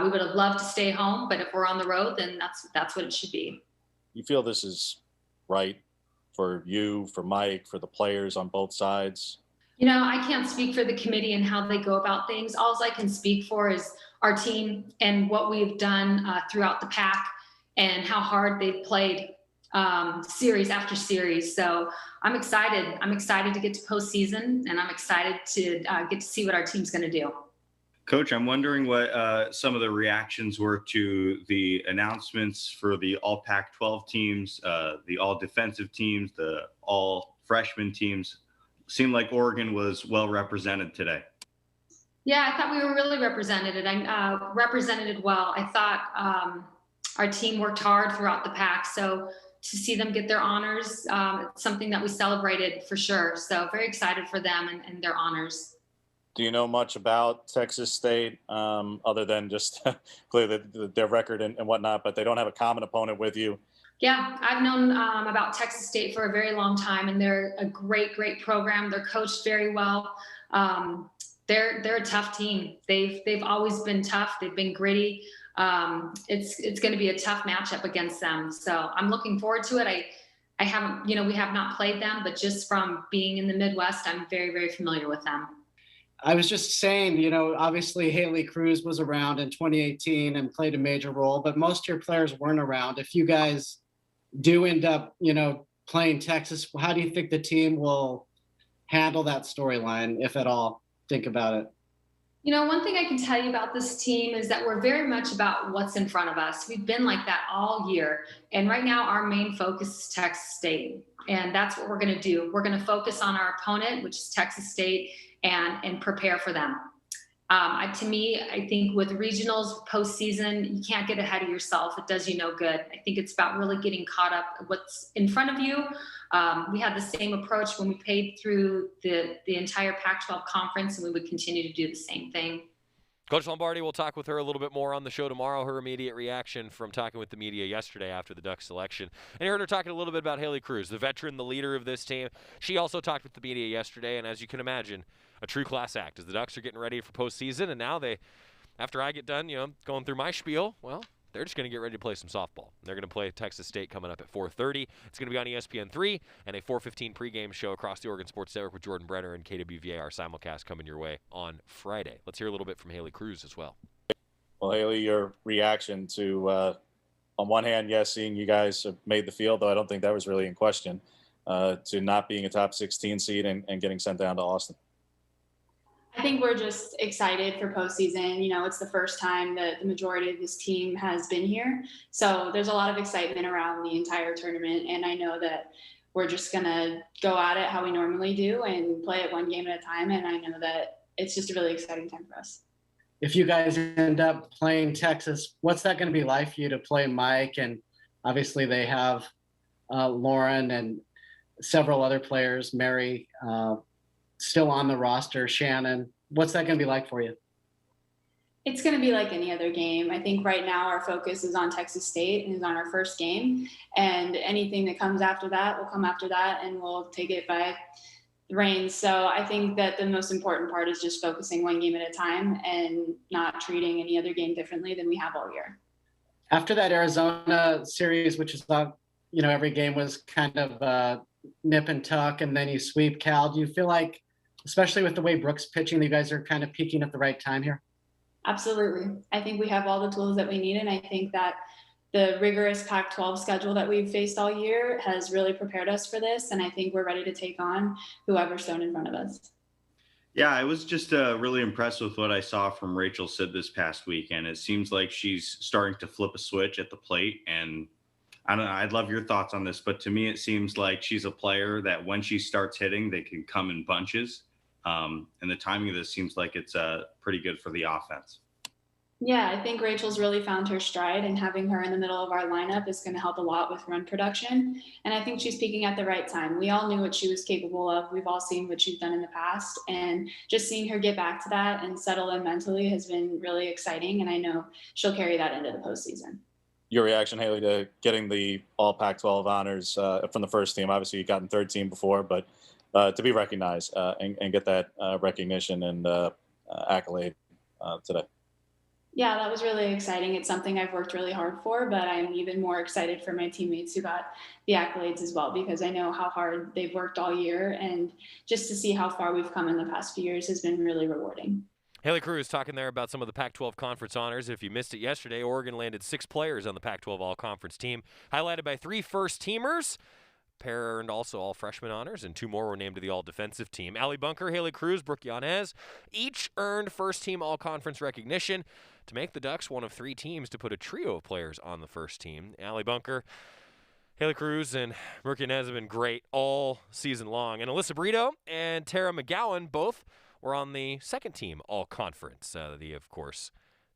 S21: We would have loved to stay home, but if we're on the road, then that's what it should be.
S23: You feel this is right for you, for Mike, for the players on both sides?
S21: I can't speak for the committee and how they go about things. All I can speak for is our team and what we've done throughout the Pac and how hard they've played series after series. So I'm excited. I'm excited to get to postseason, and I'm excited to get to see what our team's going to do.
S24: Coach, I'm wondering what some of the reactions were to the announcements for the all Pac-12 teams, the all defensive teams, the all freshman teams. Seemed like Oregon was well represented today.
S21: Yeah, I thought we were really represented well. I thought our team worked hard throughout the Pac. So to see them get their honors, it's something that we celebrated for sure. So very excited for them and their honors.
S23: Do you know much about Texas State other than just clearly their record and whatnot, but they don't have a common opponent with you?
S21: Yeah, I've known about Texas State for a very long time, and they're a great, great program. They're coached very well. They're a tough team. They've always been tough. They've been gritty. It's going to be a tough matchup against them. So I'm looking forward to it. I haven't, we have not played them, but just from being in the Midwest, I'm very, very familiar with them.
S22: I was just saying, obviously Haley Cruz was around in 2018 and played a major role, but most of your players weren't around. If you guys do end up, playing Texas, how do you think the team will handle that storyline, if at all? Think about it.
S21: One thing I can tell you about this team is that we're very much about what's in front of us. We've been like that all year. And right now, our main focus is Texas State. And that's what we're going to do. We're going to focus on our opponent, which is Texas State, and prepare for them. To me, I think with regionals, postseason, you can't get ahead of yourself. It does you no good. I think it's about really getting caught up with what's in front of you. We had the same approach when we played through the entire Pac-12 conference, and we would continue to do the same thing.
S4: Coach Lombardi, we'll talk with her a little bit more on the show tomorrow, her immediate reaction from talking with the media yesterday after the Ducks selection. And you heard her talking a little bit about Haley Cruz, the veteran, the leader of this team. She also talked with the media yesterday, and as you can imagine, a true class act as the Ducks are getting ready for postseason. And now after I get done, going through my spiel, well, they're just going to get ready to play some softball. They're going to play Texas State coming up at 4:30. It's going to be on ESPN3 and a 4:15 pregame show across the Oregon Sports Network with Jordan Brenner and KWVAR simulcast coming your way on Friday. Let's hear a little bit from Haley Cruz as well.
S23: Well, Haley, your reaction to, on one hand, yes, seeing you guys have made the field, though I don't think that was really in question, to not being a top 16 seed and getting sent down to Austin.
S1: I think we're just excited for postseason. It's the first time that the majority of this team has been here. So there's a lot of excitement around the entire tournament. And I know that we're just going to go at it how we normally do and play it one game at a time. And I know that it's just a really exciting time for us.
S22: If you guys end up playing Texas, what's that going to be like for you to play Mike? And obviously they have Lauren and several other players, Mary, still on the roster, Shannon. What's that going to be like for you?
S1: It's going to be like any other game. I think right now our focus is on Texas State and is on our first game. And anything that comes after that will come after that, and we'll take it by the reins. So I think that the most important part is just focusing one game at a time and not treating any other game differently than we have all year.
S22: After that Arizona series, which is, every game was kind of nip and tuck, and then you sweep Cal, do you feel like, especially with the way Brooks pitching, you guys are kind of peaking at the right time here?
S1: Absolutely. I think we have all the tools that we need, and I think that the rigorous Pac-12 schedule that we've faced all year has really prepared us for this, and I think we're ready to take on whoever's thrown in front of us.
S24: Yeah, I was just really impressed with what I saw from Rachel Sid this past week, and it seems like she's starting to flip a switch at the plate, and I don't know, I'd love your thoughts on this, but to me it seems like she's a player that when she starts hitting, they can come in bunches. And the timing of this seems like it's pretty good for the offense.
S1: Yeah, I think Rachel's really found her stride, and having her in the middle of our lineup is going to help a lot with run production. And I think she's peaking at the right time. We all knew what she was capable of. We've all seen what she's done in the past, and just seeing her get back to that and settle in mentally has been really exciting. And I know she'll carry that into the postseason.
S23: Your reaction, Haley, to getting the all Pac-12 honors from the first team. Obviously, you've gotten third team before, but to be recognized and get that recognition and accolade today.
S1: Yeah, that was really exciting. It's something I've worked really hard for, but I'm even more excited for my teammates who got the accolades as well, because I know how hard they've worked all year, and just to see how far we've come in the past few years has been really rewarding.
S4: Haley Cruz talking there about some of the Pac-12 conference honors. If you missed it yesterday, Oregon landed 6 players on the Pac-12 all-conference team, highlighted by 3 first-teamers. Pair earned also all freshman honors, and 2 more were named to the all-defensive team. Allie Bunker, Haley Cruz, Brooke Yanez each earned first-team all-conference recognition to make the Ducks one of 3 teams to put a trio of players on the first team. Allie Bunker, Haley Cruz, and Brooke Yanez have been great all season long. And Alyssa Brito and Tara McGowan both were on the second team all-conference. The, of course,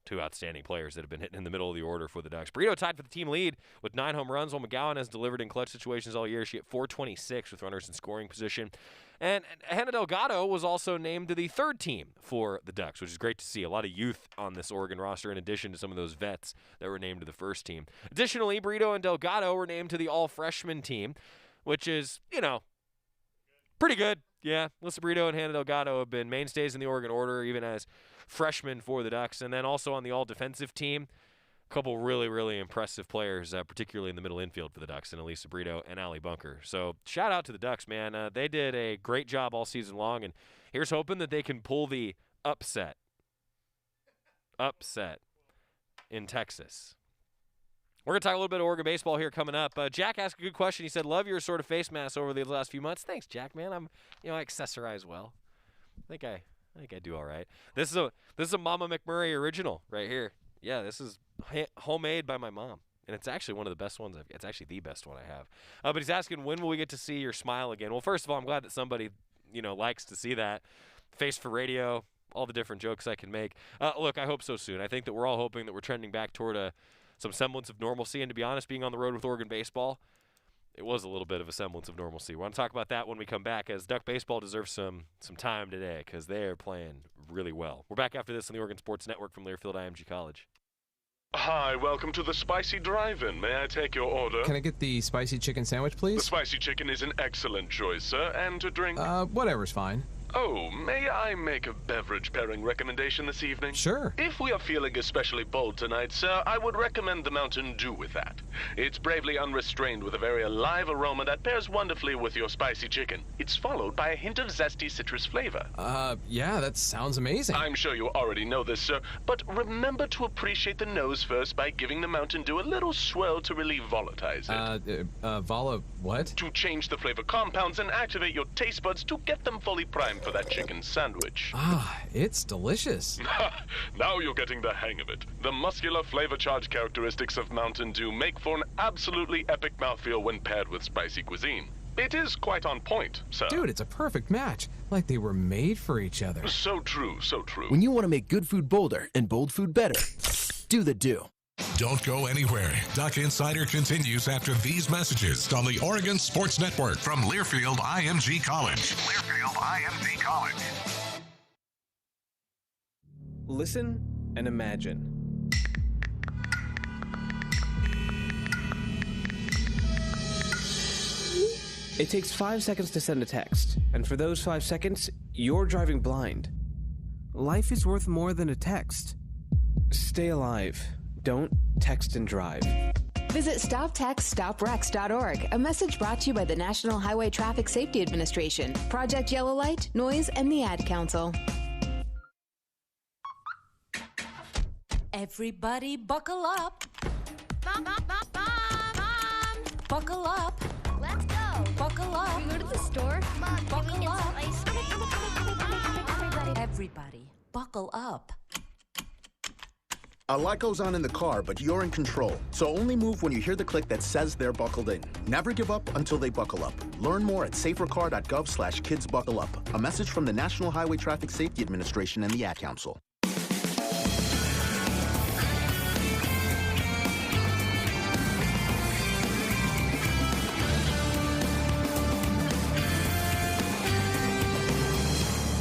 S4: Two outstanding players that have been hitting in the middle of the order for the Ducks. Brito tied for the team lead with 9 home runs, while McGowan has delivered in clutch situations all year. She hit .426 with runners in scoring position. And Hannah Delgado was also named to the third team for the Ducks, which is great to see. A lot of youth on this Oregon roster in addition to some of those vets that were named to the first team. Additionally, Brito and Delgado were named to the all-freshman team, which is, pretty good. Yeah, Melissa Brito and Hannah Delgado have been mainstays in the Oregon order, even as freshmen for the Ducks. And then also on the all-defensive team, a couple really, really impressive players, particularly in the middle infield for the Ducks, and Elisa Brito and Allie Bunker. So shout out to the Ducks, man. They did a great job all season long, and here's hoping that they can pull the upset in Texas. We're going to talk a little bit of Oregon baseball here coming up. Jack asked a good question. He said, love your sort of face mask over the last few months. Thanks, Jack, man. I accessorize well. I think I do all right. This is a Mama McMurray original right here. Yeah, this is homemade by my mom. And it's actually one of the best ones. It's actually the best one I have. But he's asking, when will we get to see your smile again? Well, first of all, I'm glad that somebody, likes to see that. Face for radio, all the different jokes I can make. Look, I hope so soon. I think that we're all hoping that we're trending back toward some semblance of normalcy. And to be honest, being on the road with Oregon baseball, it was a little bit of a semblance of normalcy. We're going to talk about that when we come back, as Duck baseball deserves some time today because they are playing really well. We're back after this on the Oregon Sports Network from Learfield IMG College.
S2: Hi, welcome to the Spicy Drive-In. May I take your order?
S3: Can I get the spicy chicken sandwich, please?
S2: The spicy chicken is an excellent choice, sir. And to drink?
S3: Whatever's fine.
S2: Oh, may I make a beverage pairing recommendation this evening?
S3: Sure.
S2: If we are feeling especially bold tonight, sir, I would recommend the Mountain Dew with that. It's bravely unrestrained with a very alive aroma that pairs wonderfully with your spicy chicken. It's followed by a hint of zesty citrus flavor.
S3: Yeah, that sounds amazing.
S2: I'm sure you already know this, sir, but remember to appreciate the nose first by giving the Mountain Dew a little swirl to relieve volatilize it.
S3: What?
S2: To change the flavor compounds and activate your taste buds to get them fully primed for that chicken sandwich.
S3: It's delicious.
S2: Now you're getting the hang of it. The muscular flavor charge characteristics of Mountain Dew make for an absolutely epic mouthfeel when paired with spicy cuisine. It is quite on point, sir.
S3: Dude, it's a perfect match. Like they were made for each other.
S2: So true, so true.
S7: When you want to make good food bolder and bold food better, do the Dew.
S5: Don't go anywhere. Duck Insider continues after these messages on the Oregon Sports Network from Learfield IMG College. Learfield IMG College.
S3: Listen and imagine. It takes 5 seconds to send a text, and for those 5 seconds, you're driving blind. Life is worth more than a text. Stay alive. Don't text and drive.
S9: Visit StopTextStopWrecks.org, a message brought to you by the National Highway Traffic Safety Administration, Project Yellow Light, Noise, and the Ad Council.
S25: Everybody buckle up. Mom. Buckle up.
S10: Let's go.
S25: Buckle up.
S10: Can we go to the store? Mom,
S25: buckle
S10: can we get
S25: up.
S10: some ice cream?
S25: Everybody, buckle up.
S19: A lot goes on in the car, but you're in control. So only move when you hear the click that says they're buckled in. Never give up until they buckle up. Learn more at safercar.gov/kidsbuckleup. A message from the National Highway Traffic Safety Administration and the Ad Council.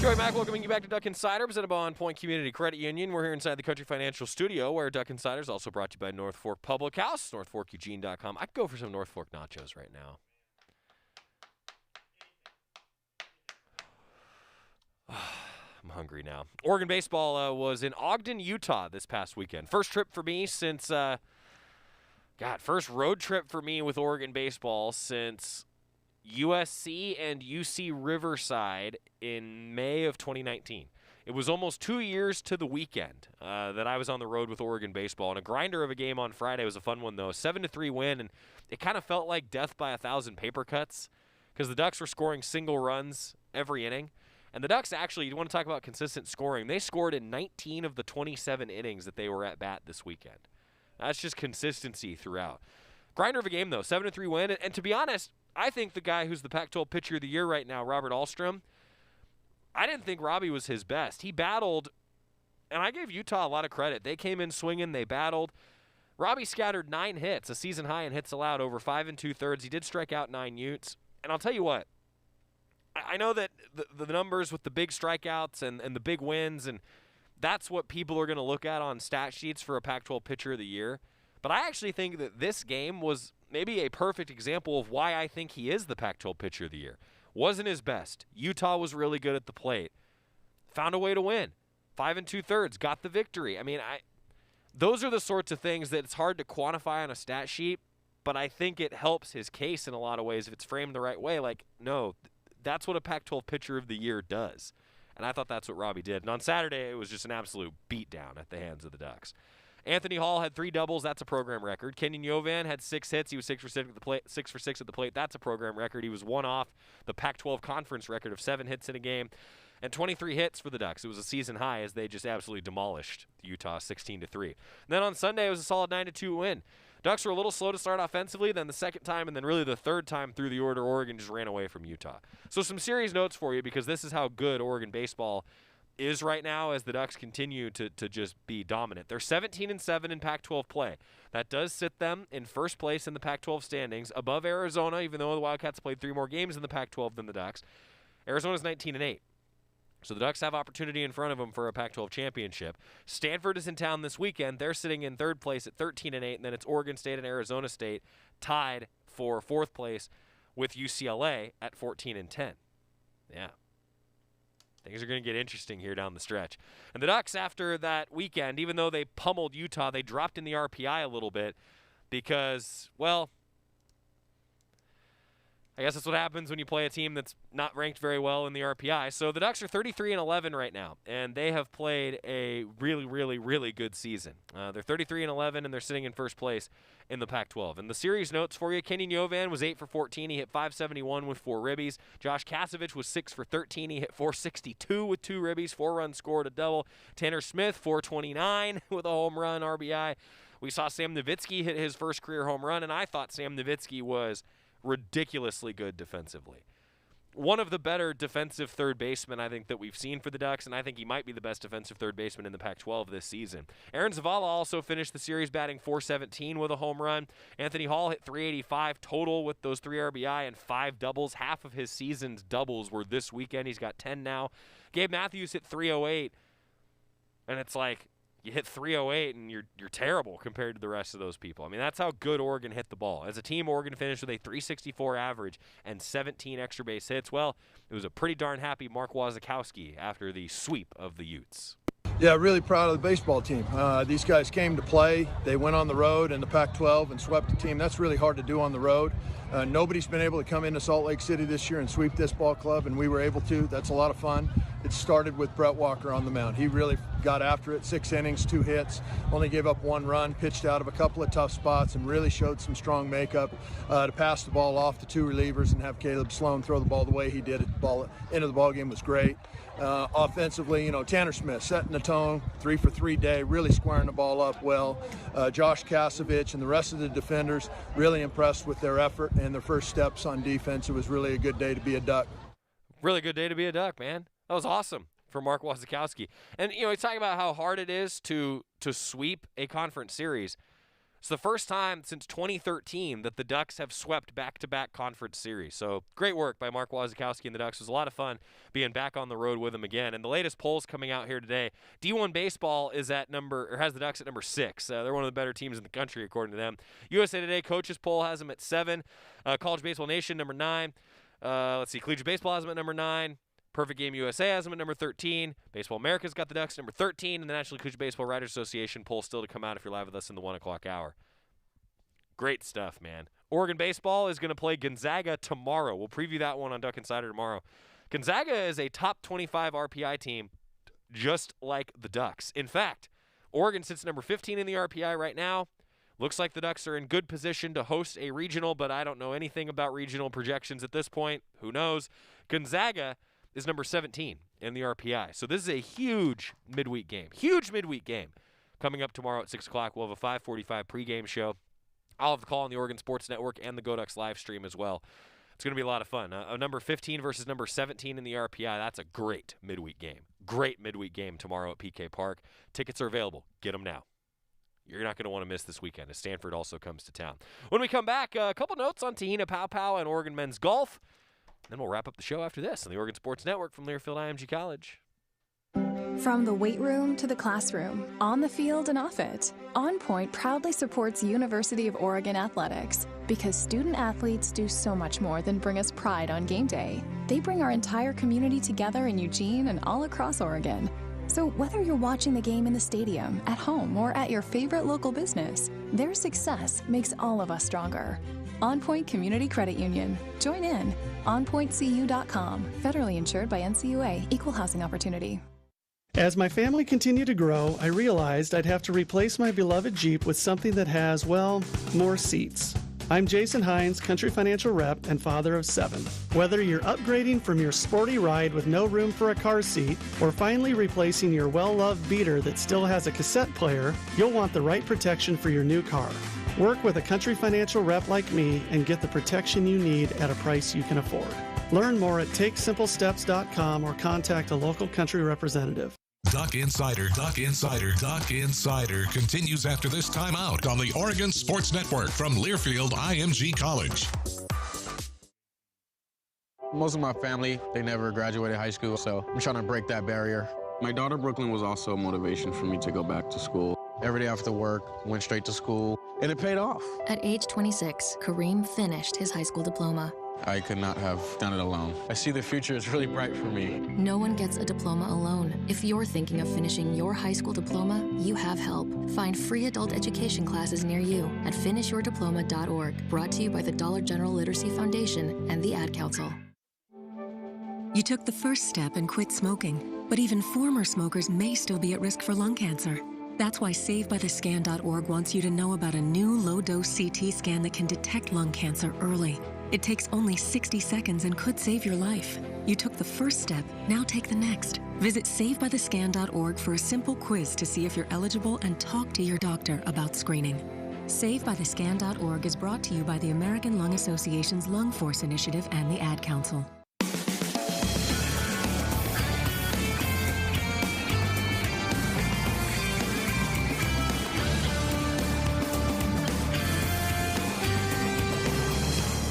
S4: Joey Mack welcoming you back to Duck Insider, presented by On Point Community Credit Union. We're here inside the Country Financial Studio, where Duck Insider is also brought to you by North Fork Public House, northforkeugene.com. I'd go for some North Fork nachos right now. I'm hungry now. Oregon baseball was in Ogden, Utah this past weekend. First trip for me since, first road trip for me with Oregon baseball since USC and UC Riverside in May of 2019. It was almost 2 years to the weekend that I was on the road with Oregon baseball. And a grinder of a game on Friday was a fun one, though. 7-3 win, and it kind of felt like death by 1,000 paper cuts because the Ducks were scoring single runs every inning. And the Ducks actually, you want to talk about consistent scoring, they scored in 19 of the 27 innings that they were at bat this weekend. That's just consistency throughout. Grinder of a game, though, 7-3 win. And to be honest, I think the guy who's the Pac-12 Pitcher of the Year right now, Robert Ahlstrom, I didn't think Robbie was his best. He battled And I gave Utah a lot of credit. They came in swinging. They battled. Robbie scattered 9 hits, a season high in hits allowed, over 5 2/3. He did strike out 9 Utes. And I'll tell you what, I know that the numbers with the big strikeouts and the big wins, and that's what people are going to look at on stat sheets for a Pac-12 Pitcher of the Year. But I actually think that this game was maybe a perfect example of why I think he is the Pac-12 Pitcher of the Year. Wasn't his best. Utah was really good at the plate. Found a way to win. 5 2/3, got the victory. I mean, those are the sorts of things that it's hard to quantify on a stat sheet, but I think it helps his case in a lot of ways if it's framed the right way. Like, no, that's what a Pac-12 Pitcher of the Year does. And I thought that's what Robbie did. And on Saturday, it was just an absolute beatdown at the hands of the Ducks. Anthony Hall had 3 doubles. That's a program record. Kenyon Yovan had 6 hits. He was 6 for 6 at the plate. 6 for 6 at the plate. That's a program record. He was 1 off the Pac-12 conference record of 7 hits in a game. And 23 hits for the Ducks. It was a season high as they just absolutely demolished Utah 16-3. And then on Sunday, it was a solid 9-2 win. Ducks were a little slow to start offensively, then the second time, and then really the third time through the order, Oregon just ran away from Utah. So some series notes for you, because this is how good Oregon baseball is right now as the Ducks continue to just be dominant. They're 17-7 in Pac-12 play. That does sit them in first place in the Pac-12 standings, above Arizona, even though the Wildcats played 3 more games in the Pac-12 than the Ducks. Arizona's 19-8. So the Ducks have opportunity in front of them for a Pac-12 championship. Stanford is in town this weekend. They're sitting in third place at 13-8, and then it's Oregon State and Arizona State tied for fourth place with UCLA at 14-10. Yeah. Things are going to get interesting here down the stretch. And the Ducks, after that weekend, even though they pummeled Utah, they dropped in the RPI a little bit because, well, I guess that's what happens when you play a team that's not ranked very well in the RPI. So the Ducks are 33-11 right now, and they have played a really, really, really good season. They're 33-11, and they're sitting in first place in the Pac-12. And the series notes for you: Kenyon Yovan was 8 for 14. He hit .571 with 4 ribbies. Josh Kasevich was 6 for 13. He hit .462 with 2 ribbies, 4 runs scored, a double. Tanner Smith, .429 with a home run, RBI. We saw Sam Nowitzki hit his first career home run, and I thought Sam Nowitzki was ridiculously good defensively. One of the better defensive third basemen I think that we've seen for the Ducks, and I think he might be the best defensive third baseman in the Pac-12 this season. Aaron Zavala also finished the series batting .417 with a home run. Anthony Hall hit .385 total with those 3 RBI and 5 doubles. Half of his season's doubles were this weekend. He's got 10 now. Gabe Matthews hit .308, and it's like, you hit .308 and you're terrible compared to the rest of those people. I mean, that's how good Oregon hit the ball. As a team, Oregon finished with a .364 average and 17 extra base hits. Well, it was a pretty darn happy Mark Wasikowski after the sweep of the Utes.
S8: Yeah, really proud of the baseball team. These guys came to play. They went on the road in the Pac-12 and swept the team. That's really hard to do on the road. Nobody's been able to come into Salt Lake City this year and sweep this ball club, and we were able to. That's a lot of fun. It started with Brett Walker on the mound. He really got after it. 6 innings, 2 hits, only gave up 1 run, pitched out of a couple of tough spots, and really showed some strong makeup to pass the ball off to 2 relievers and have Caleb Sloan throw the ball the way he did it. The ball into the ball game was great. Offensively, Tanner Smith setting the tone, 3 for 3 day, really squaring the ball up well. Josh Kasevich and the rest of the defenders really impressed with their effort and their first steps on defense. It was really a good day to be a Duck.
S4: Really good day to be a Duck, man. That was awesome for Mark Wasikowski. And, he's talking about how hard it is to sweep a conference series. It's the first time since 2013 that the Ducks have swept back-to-back conference series. So great work by Mark Wasikowski and the Ducks. It was a lot of fun being back on the road with them again. And the latest polls coming out here today, D1 Baseball is has the Ducks at number 6. They're one of the better teams in the country, according to them. USA Today coaches poll has them at 7. College Baseball Nation, number 9. Collegiate Baseball has them at number 9. Perfect Game USA has them at number 13. Baseball America's got the Ducks number 13, and the National Collegiate Baseball Writers Association poll still to come out if you're live with us in the 1 o'clock hour. Great stuff, man. Oregon baseball is going to play Gonzaga tomorrow. We'll preview that one on Duck Insider tomorrow. Gonzaga is a top 25 RPI team, just like the Ducks. In fact, Oregon sits number 15 in the RPI right now. Looks like the Ducks are in good position to host a regional, but I don't know anything about regional projections at this point. Who knows? Gonzaga is number 17 in the RPI. So this is a huge midweek game. Huge midweek game. Coming up tomorrow at 6 o'clock, we'll have a 5:45 pregame show. I'll have the call on the Oregon Sports Network and the GoDucks live stream as well. It's going to be a lot of fun. A number 15 versus number 17 in the RPI, that's a great midweek game. Great midweek game tomorrow at PK Park. Tickets are available. Get them now. You're not going to want to miss this weekend as Stanford also comes to town. When we come back, a couple notes on Te Hina Paopao and Oregon men's golf. Then we'll wrap up the show after this on the Oregon Sports Network from Learfield IMG College.
S6: From the weight room to the classroom, on the field and off it, On Point proudly supports University of Oregon athletics because student athletes do so much more than bring us pride on game day. They bring our entire community together in Eugene and all across Oregon. So whether you're watching the game in the stadium, at home, or at your favorite local business, their success makes all of us stronger. On Point Community Credit Union. Join in. OnPointCU.com. Federally insured by NCUA. Equal housing opportunity.
S11: As my family continued to grow, I realized I'd have to replace my beloved Jeep with something that has, well, more seats. I'm Jason Hines, Country Financial Rep and father of 7. Whether you're upgrading from your sporty ride with no room for a car seat or finally replacing your well-loved beater that still has a cassette player, you'll want the right protection for your new car. Work with a Country Financial Rep like me and get the protection you need at a price you can afford. Learn more at TakeSimpleSteps.com or contact a local Country representative.
S5: Duck Insider continues after this timeout on the Oregon Sports Network from Learfield IMG College.
S12: Most of my family, they never graduated high school, so I'm trying to break that barrier. My daughter, Brooklyn, was also a motivation for me to go back to school. Every day after work, went straight to school, and it paid off.
S13: At age 26, Kareem finished his high school diploma.
S12: I could not have done it alone. I see the future is really bright for me.
S13: No one gets a diploma alone. If you're thinking of finishing your high school diploma, you have help. Find free adult education classes near you at finishyourdiploma.org. Brought to you by the Dollar General Literacy Foundation and the Ad Council.
S14: You took the first step and quit smoking, but even former smokers may still be at risk for lung cancer. That's why SaveByTheScan.org wants you to know about a new low-dose CT scan that can detect lung cancer early. It takes only 60 seconds and could save your life. You took the first step, now take the next. Visit SaveByTheScan.org for a simple quiz to see if you're eligible and talk to your doctor about screening. SaveByTheScan.org is brought to you by the American Lung Association's Lung Force Initiative and the Ad Council.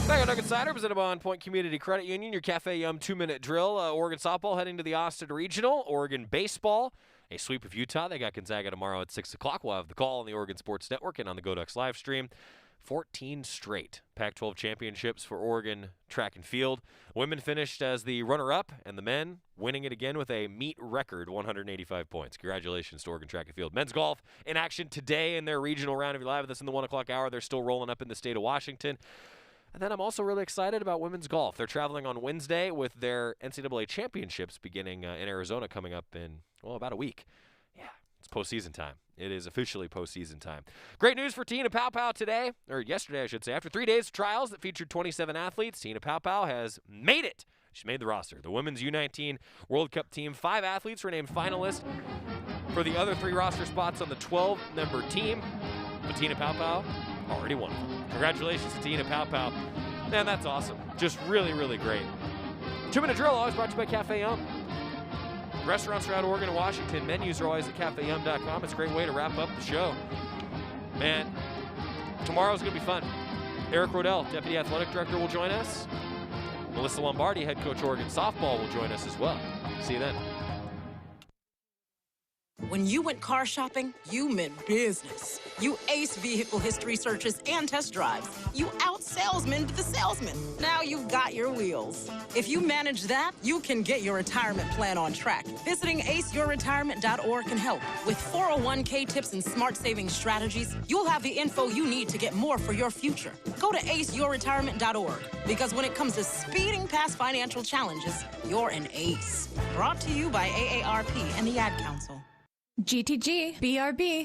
S4: Back on Duck Insider, presented by On Point Community Credit Union, your Cafe Yum 2-minute drill. Oregon softball heading to the Austin Regional. Oregon baseball, a sweep of Utah. They got Gonzaga tomorrow at 6 o'clock. We'll have the call on the Oregon Sports Network and on the Go Ducks live stream. 14 straight Pac-12 championships for Oregon track and field. Women finished as the runner-up, and the men winning it again with a meet record 185 points. Congratulations to Oregon track and field. Men's golf in action today in their regional round. If you're live with us in the 1 o'clock hour, they're still rolling up in the state of Washington. And then I'm also really excited about women's golf. They're traveling on Wednesday with their Ncaa championships beginning in Arizona coming up in, well, about a week. Yeah, it's postseason time. It is officially postseason time. Great news for Te Hina Paopao today, or yesterday, I should say. After 3 days of trials that featured 27 athletes, Te Hina Paopao has made it. She made the roster. The women's U19 World Cup team, 5 athletes were named finalists for the other 3 roster spots on the 12-member team. But Te Hina Paopao already won. Congratulations to Te Hina Paopao. Man, that's awesome. Just really, really great. 2-minute drill always brought to you by Cafe Yum. Restaurants around Oregon and Washington. Menus are always at cafeyum.com. It's a great way to wrap up the show. Man, tomorrow's going to be fun. Eric Rodell, Deputy Athletic Director, will join us. Melissa Lombardi, Head Coach Oregon Softball, will join us as well. See you then.
S15: When you went car shopping, you meant business. You aced vehicle history searches and test drives. You out-salesmaned the salesman. Now you've got your wheels. If you manage that, you can get your retirement plan on track. Visiting aceyourretirement.org can help. With 401k tips and smart saving strategies, you'll have the info you need to get more for your future. Go to aceyourretirement.org, because when it comes to speeding past financial challenges, you're an ace. Brought to you by AARP and the Ad Council.
S6: GTG, BRB.